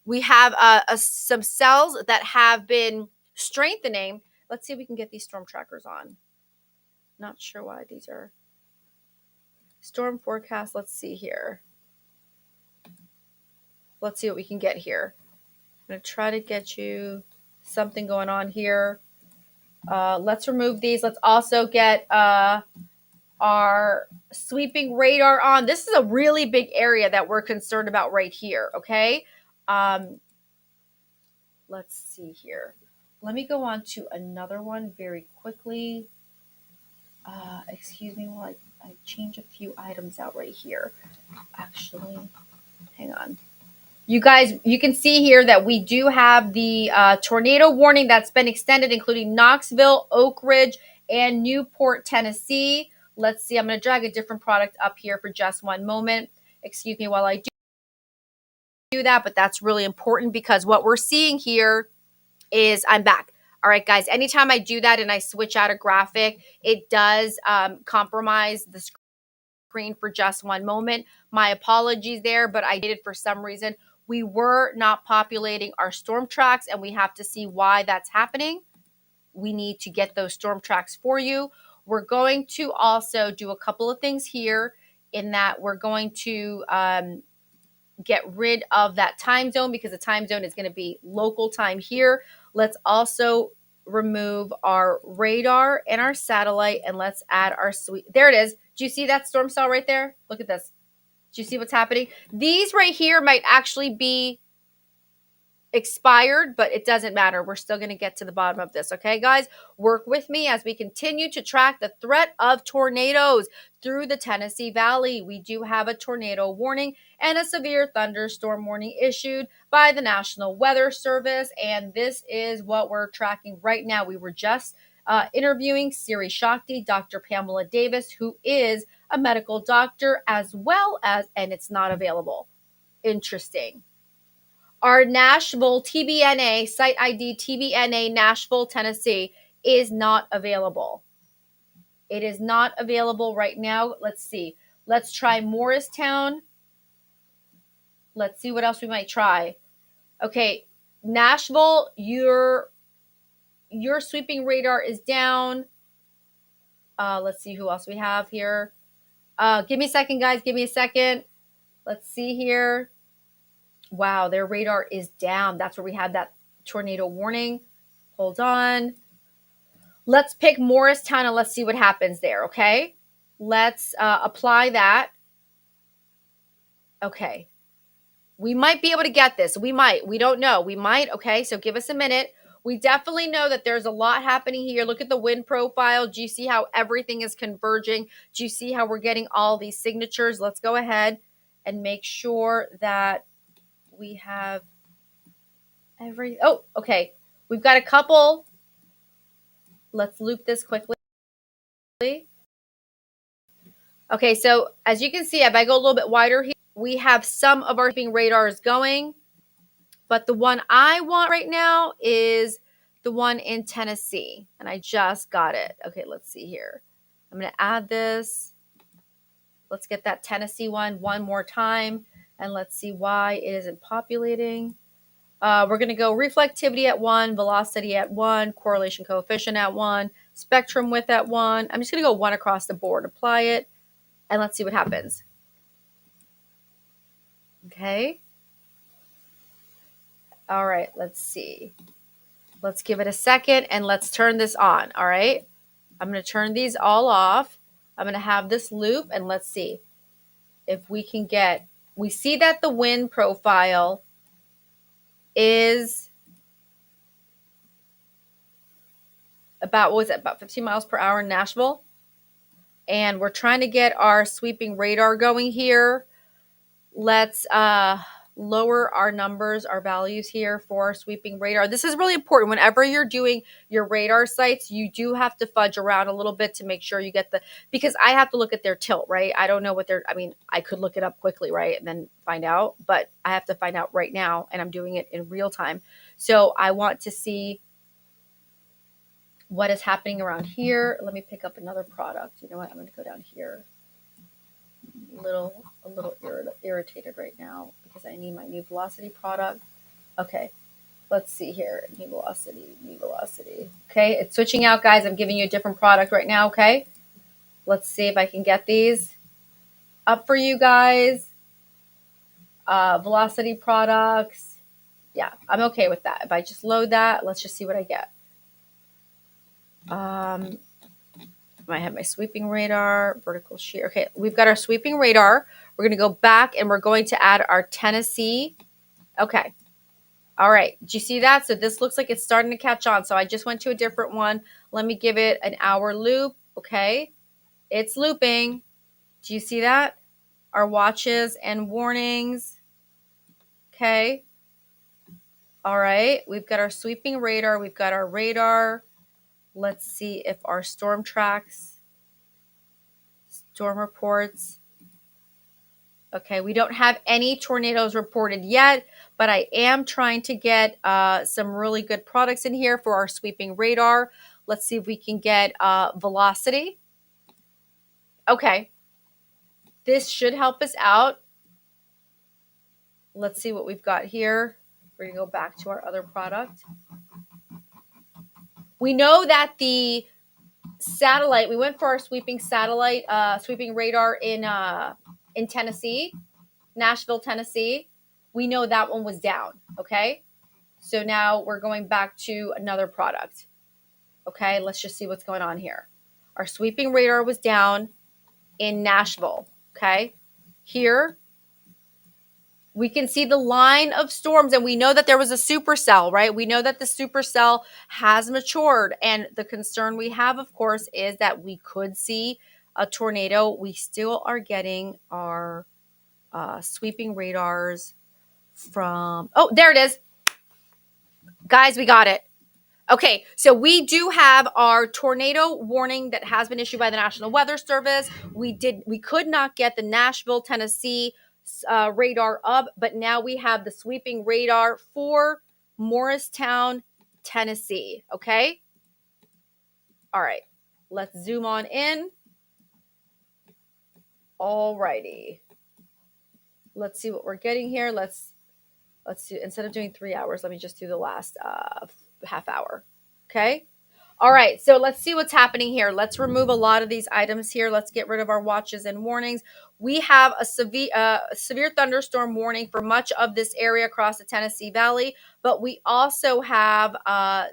We have some cells that have been strengthening. Let's see if we can get these storm trackers on. Not sure why these are. Storm forecast. Let's see here. Let's see what we can get here. I'm going to try to get you something going on here. Let's remove these. Let's also get our sweeping radar on. This is a really big area that we're concerned about right here, okay? Let's see here. Let me go on to another one very quickly. Excuse me while I change a few items out right here. Actually, hang on. You guys, you can see here that we do have the tornado warning that's been extended, including Knoxville, Oak Ridge, and Newport, Tennessee. Let's see. I'm going to drag a different product up here for just one moment. Excuse me while I do that, but that's really important because what we're seeing here is I'm back. All right, guys, anytime I do that and I switch out a graphic, it does compromise the screen for just one moment. My apologies there, but I did it for some reason. We were not populating our storm tracks, and we have to see why that's happening. We need to get those storm tracks for you. We're going to also do a couple of things here in that we're going to get rid of that time zone because the time zone is going to be local time here. Let's also remove our radar and our satellite, and let's add our There it is. Do you see that storm cell right there? Look at this. Do you see what's happening? These right here might actually be expired, but it doesn't matter. We're still going to get to the bottom of this. Okay, guys, work with me as we continue to track the threat of tornadoes through the Tennessee Valley. We do have a tornado warning and a severe thunderstorm warning issued by the National Weather Service, and this is what we're tracking right now. We were just interviewing Siri Shakti, Dr. Pamela Davis, who is a medical doctor as well as, and it's not available. Interesting. Our Nashville TBNA, site ID TBNA Nashville, Tennessee, is not available. It is not available right now. Let's see. Let's try Morristown. Let's see what else we might try. Okay, Nashville, your sweeping radar is down. Let's see who else we have here. Give me a second, guys. Give me a second. Let's see here. Wow, their radar is down. That's where we had that tornado warning. Hold on. Let's pick Morristown and let's see what happens there, okay? Let's apply that. Okay. We might be able to get this. We might. We don't know. We might. Okay, so give us a minute. We definitely know that there's a lot happening here. Look at the wind profile. Do you see how everything is converging? Do you see how we're getting all these signatures? Let's go ahead and make sure that we have oh, okay. We've got a couple. Let's loop this quickly. Okay, so as you can see, if I go a little bit wider here, we have some of our radars going. But the one I want right now is the one in Tennessee. And I just got it. Okay, let's see here. I'm going to add this. Let's get that Tennessee one more time. And let's see why it isn't populating. We're going to go reflectivity at 1, velocity at 1, correlation coefficient at 1, spectrum width at 1. I'm just going to go 1 across the board, apply it, and let's see what happens. Okay. All right, let's see. Let's give it a second and let's turn this on. All right. I'm going to turn these all off. I'm going to have this loop and let's see if we can get, we see that the wind profile is about, what was it, about 15 miles per hour in Nashville. And we're trying to get our sweeping radar going here. Let's lower our numbers, our values here for sweeping radar. This is really important. Whenever you're doing your radar sites, you do have to fudge around a little bit to make sure you get the, because I have to look at their tilt, right? I don't know what they're, I mean, I could look it up quickly, right? And then find out, but I have to find out right now and I'm doing it in real time. So I want to see what is happening around here. Let me pick up another product. You know what? I'm going to go down here. A little irritated right now because I need my new velocity product. Okay, let's see here. New velocity. Okay, it's switching out, guys. I'm giving you a different product right now. Okay, let's see if I can get these up for you guys. Velocity products. Yeah, I'm okay with that. If I just load that, let's just see what I get. I have my sweeping radar, vertical shear. Okay, we've got our sweeping radar. We're going to go back and we're going to add our Tennessee. Okay. All right. Do you see that? So this looks like it's starting to catch on. So I just went to a different one. Let me give it an hour loop. Okay. It's looping. Do you see that? Our watches and warnings. Okay. All right. We've got our sweeping radar. We've got our radar. Let's see if our storm tracks, storm reports. Okay, we don't have any tornadoes reported yet, but I am trying to get some really good products in here for our sweeping radar. Let's see if we can get velocity. Okay, this should help us out. Let's see what we've got here. We're going to go back to our other product. We know that the satellite, we went for our sweeping satellite, sweeping radar in Tennessee, Nashville, Tennessee. We know that one was down, okay? So now we're going back to another product. Okay, let's just see what's going on here. Our sweeping radar was down in Nashville, okay? Here, we can see the line of storms and we know that there was a supercell, right? We know that the supercell has matured. And the concern we have, of course, is that we could see a tornado. We still are getting our sweeping radars from, oh, there it is. Guys, we got it. Okay, so we do have our tornado warning that has been issued by the National Weather Service. We could not get the Nashville, Tennessee radar up, but now we have the sweeping radar for Morristown, Tennessee. Okay. All right, let's zoom on in. Alrighty. Let's see what we're getting here. Let's do, instead of doing 3 hours, let me just do the last half hour. Okay. All right, so let's see what's happening here. Let's remove a lot of these items here. Let's get rid of our watches and warnings. We have a severe thunderstorm warning for much of this area across the Tennessee Valley, but we also have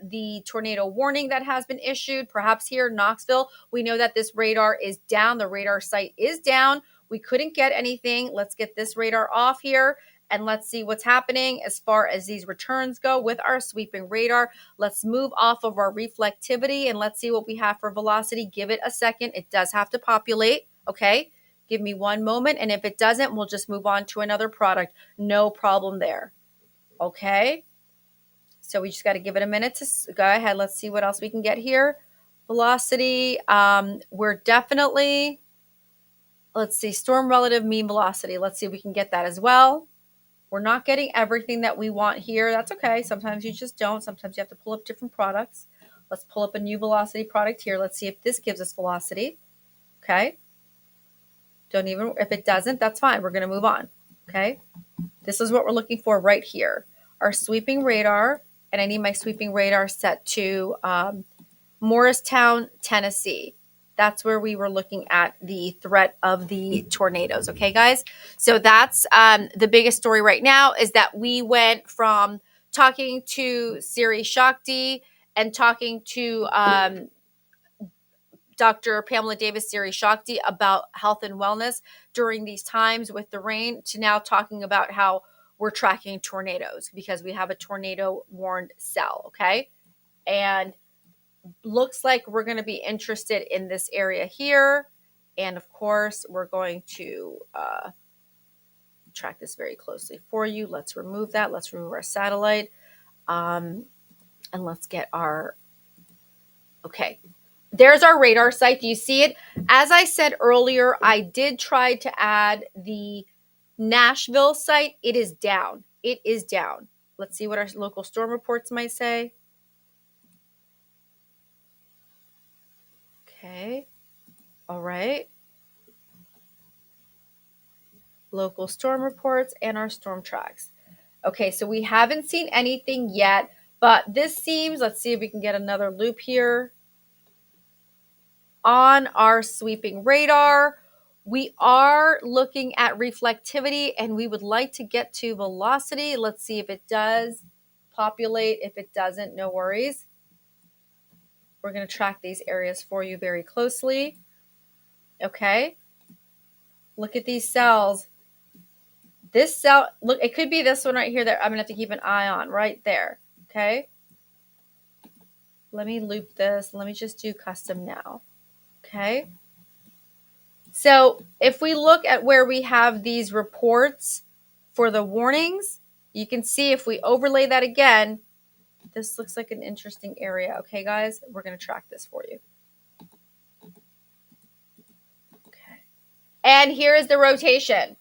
the tornado warning that has been issued, perhaps here in Knoxville. We know that this radar is down. The radar site is down. We couldn't get anything. Let's get this radar off here. And let's see what's happening as far as these returns go with our sweeping radar. Let's move off of our reflectivity and let's see what we have for velocity. Give it a second. It does have to populate. Okay. Give me one moment. And if it doesn't, we'll just move on to another product. No problem there. Okay. So we just got to give it a minute to go ahead. Let's see what else we can get here. Velocity. We're definitely, let's see, storm relative mean velocity. Let's see if we can get that as well. We're not getting everything that we want here. That's okay. Sometimes you just don't. Sometimes you have to pull up different products. Let's pull up a new velocity product here. Let's see if this gives us velocity. Okay. Don't even, if it doesn't, that's fine. We're going to move on. Okay. This is what we're looking for right here. Our sweeping radar, and I need my sweeping radar set to Morristown, Tennessee. That's where we were looking at the threat of the tornadoes. Okay, guys? So that's the biggest story right now is that we went from talking to Siri Shakti and talking to Dr. Pamela Davis, Siri Shakti, about health and wellness during these times with the rain to now talking about how we're tracking tornadoes because we have a tornado warned cell. Okay. And looks like we're going to be interested in this area here. And of course, we're going to track this very closely for you. Let's remove that. Let's remove our satellite. And let's get our, okay. There's our radar site. Do you see it? As I said earlier, I did try to add the Nashville site. It is down. It is down. Let's see what our local storm reports might say. Okay. All right. Local storm reports and our storm tracks. Okay, so we haven't seen anything yet, but this seems, let's see if we can get another loop here. On our sweeping radar, we are looking at reflectivity and we would like to get to velocity. Let's see if it does populate. If it doesn't, no worries. We're going to track these areas for you very closely. Okay. Look at these cells. This cell, look, it could be this one right here that I'm going to have to keep an eye on right there. Okay. Let me loop this. Let me just do custom now. Okay. So if we look at where we have these reports for the warnings, you can see if we overlay that again, this looks like an interesting area. Okay, guys, we're going to track this for you. Okay. And here is the rotation.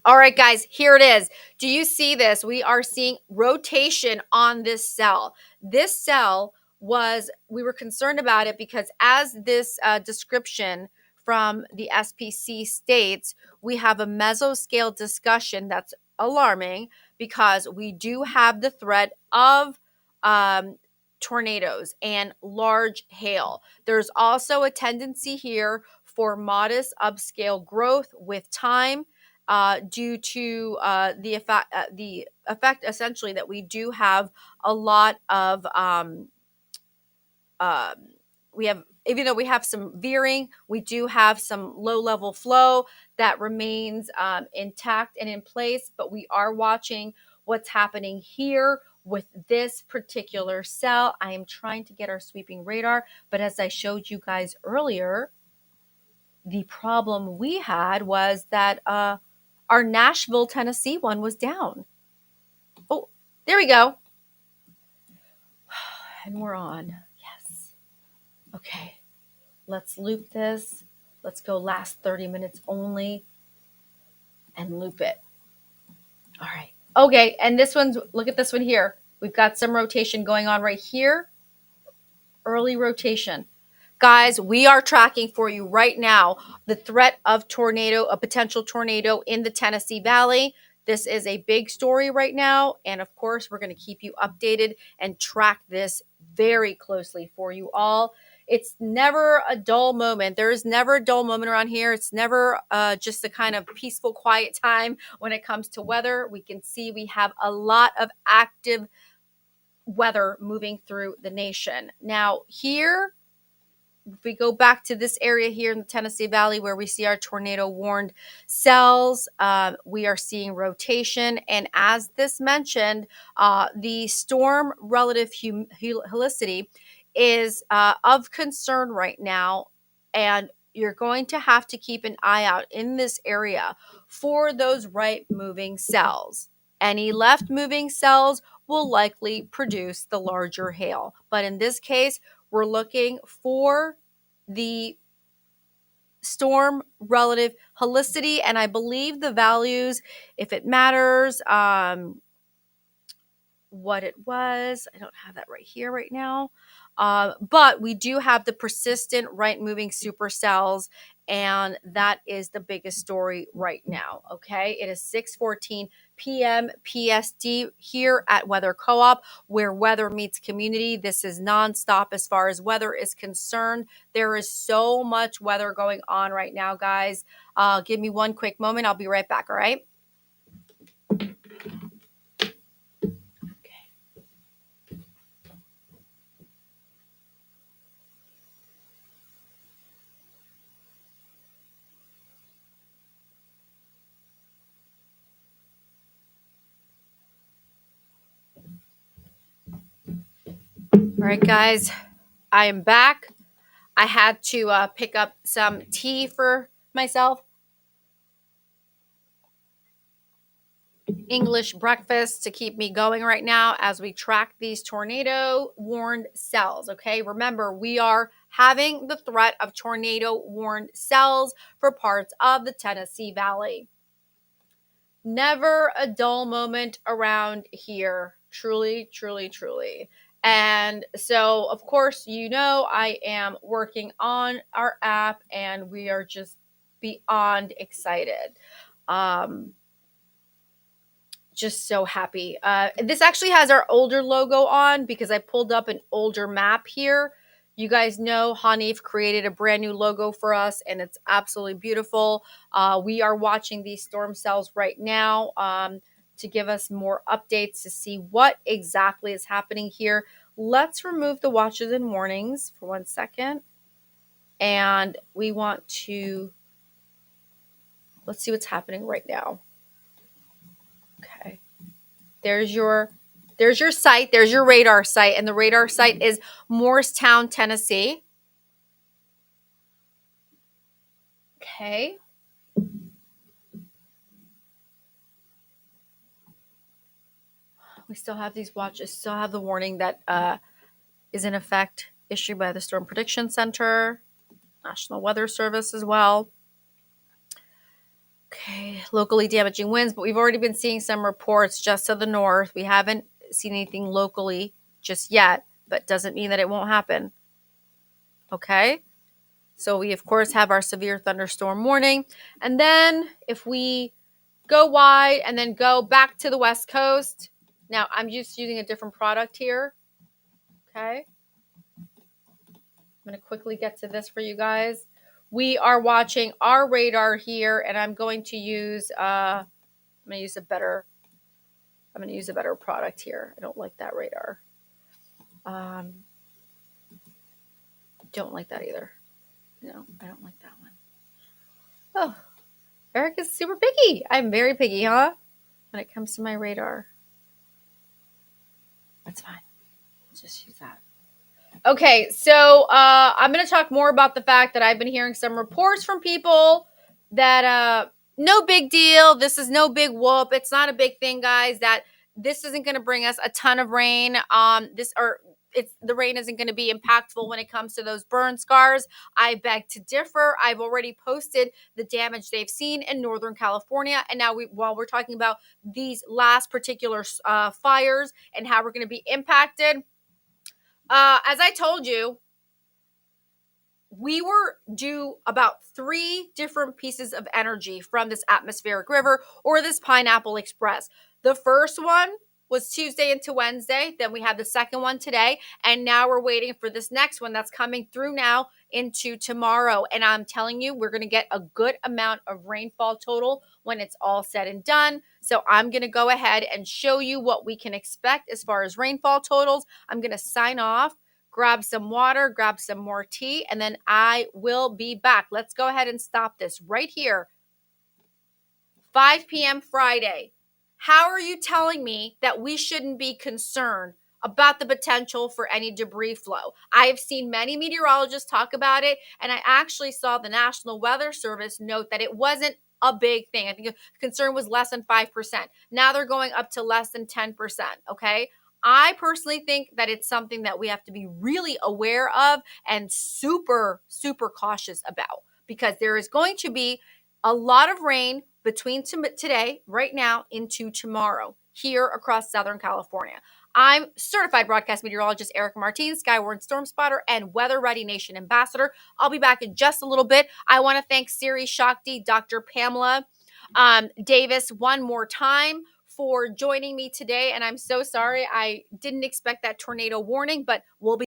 All right, guys, here it is. Do you see this? We are seeing rotation on this cell. This cell was, we were concerned about it because as this description from the SPC states, we have a mesoscale discussion that's alarming because we do have the threat of tornadoes and large hail. There's also a tendency here for modest upscale growth with time. Due to the effect essentially that we do have a lot of we have, even though we have some veering, we do have some low level flow that remains intact and in place, but we are watching what's happening here with this particular cell. I am trying to get our sweeping radar, but as I showed you guys earlier, the problem we had was that our Nashville, Tennessee one was down. Oh, there we go. And we're on. Yes. Okay. Let's loop this. Let's go last 30 minutes only and loop it. All right. Okay. And this one's, look at this one here. We've got some rotation going on right here. Early rotation. Guys, we are tracking for you right now the threat of tornado, a potential tornado in the Tennessee Valley. This is a big story right now. And of course, we're going to keep you updated and track this very closely for you all. It's never a dull moment. There is never a dull moment around here. It's never just a kind of peaceful, quiet time when it comes to weather. We can see we have a lot of active weather moving through the nation. Now, here, if we go back to this area here in the Tennessee Valley where we see our tornado warned cells, we are seeing rotation. And as this mentioned, the storm relative helicity is of concern right now. And you're going to have to keep an eye out in this area for those right moving cells. Any left moving cells will likely produce the larger hail. But in this case, we're looking for the storm relative helicity, and I believe the values, if it matters, what it was. I don't have that right here right now. But we do have the persistent right moving supercells, and that is the biggest story right now. Okay, it is 6:14 p.m. PST here at Weather Co-op, where weather meets community. This is nonstop as far as weather is concerned. There is so much weather going on right now, guys. Give me one quick moment. I'll be right back. All right. All right, guys, I am back. I had to pick up some tea for myself. English breakfast to keep me going right now as we track these tornado warned cells. Okay, remember, we are having the threat of tornado warned cells for parts of the Tennessee Valley. Never a dull moment around here. Truly, truly, truly. And so, of course, I am working on our app and we are just beyond excited. Just so happy. This actually has our older logo on because I pulled up an older map here. You guys know Hanif created a brand new logo for us and it's absolutely beautiful. We are watching these storm cells right now to give us more updates to see what exactly is happening here. Let's remove the watches and warnings for 1 second. And we want to, let's see what's happening right now. Okay. There's your site. There's your radar site. And the radar site is Morristown, Tennessee. Okay. We still have these watches, still have the warning that is in effect issued by the Storm Prediction Center, National Weather Service as well. Okay, locally damaging winds, but we've already been seeing some reports just to the north. We haven't seen anything locally just yet, but doesn't mean that it won't happen. Okay, so we, of course, have our severe thunderstorm warning. And then if we go wide and then go back to the West Coast, now I'm just using a different product here. Okay, I'm going to quickly get to this for you guys. We are watching our radar here, and I'm going to use a better product here. I don't like that radar. Don't like that either. No, I don't like that one. Oh, Eric is super picky. I'm very picky, huh? When it comes to my radar. That's fine. Let's just use that. Okay, so I'm going to talk more about the fact that I've been hearing some reports from people that no big deal. This is no big whoop. It's not a big thing, guys. That this isn't going to bring us a ton of rain. The rain isn't going to be impactful when it comes to those burn scars. I beg to differ. I've already posted the damage they've seen in Northern California, and now while we're talking about these last particular fires and how we're going to be impacted. As I told you, we were due about 3 different pieces of energy from this atmospheric river or this pineapple express. The first one was Tuesday into Wednesday. Then we had the second one today. And now we're waiting for this next one that's coming through now into tomorrow. And I'm telling you, we're going to get a good amount of rainfall total when it's all said and done. So I'm going to go ahead and show you what we can expect as far as rainfall totals. I'm going to sign off, grab some water, grab some more tea, and then I will be back. Let's go ahead and stop this right here. 5 p.m. Friday. How are you telling me that we shouldn't be concerned about the potential for any debris flow? I have seen many meteorologists talk about it, and I actually saw the National Weather Service note that it wasn't a big thing. I think the concern was less than 5%. Now they're going up to less than 10%. Okay. I personally think that it's something that we have to be really aware of and super, super cautious about, because there is going to be a lot of rain between today, right now, into tomorrow here across Southern California. I'm certified broadcast meteorologist Erica Martin, Skywarn Storm Spotter, and Weather Ready Nation ambassador. I'll be back in just a little bit. I want to thank Siri Shakti, Dr. Pamela Davis one more time for joining me today. And I'm so sorry. I didn't expect that tornado warning, but we'll be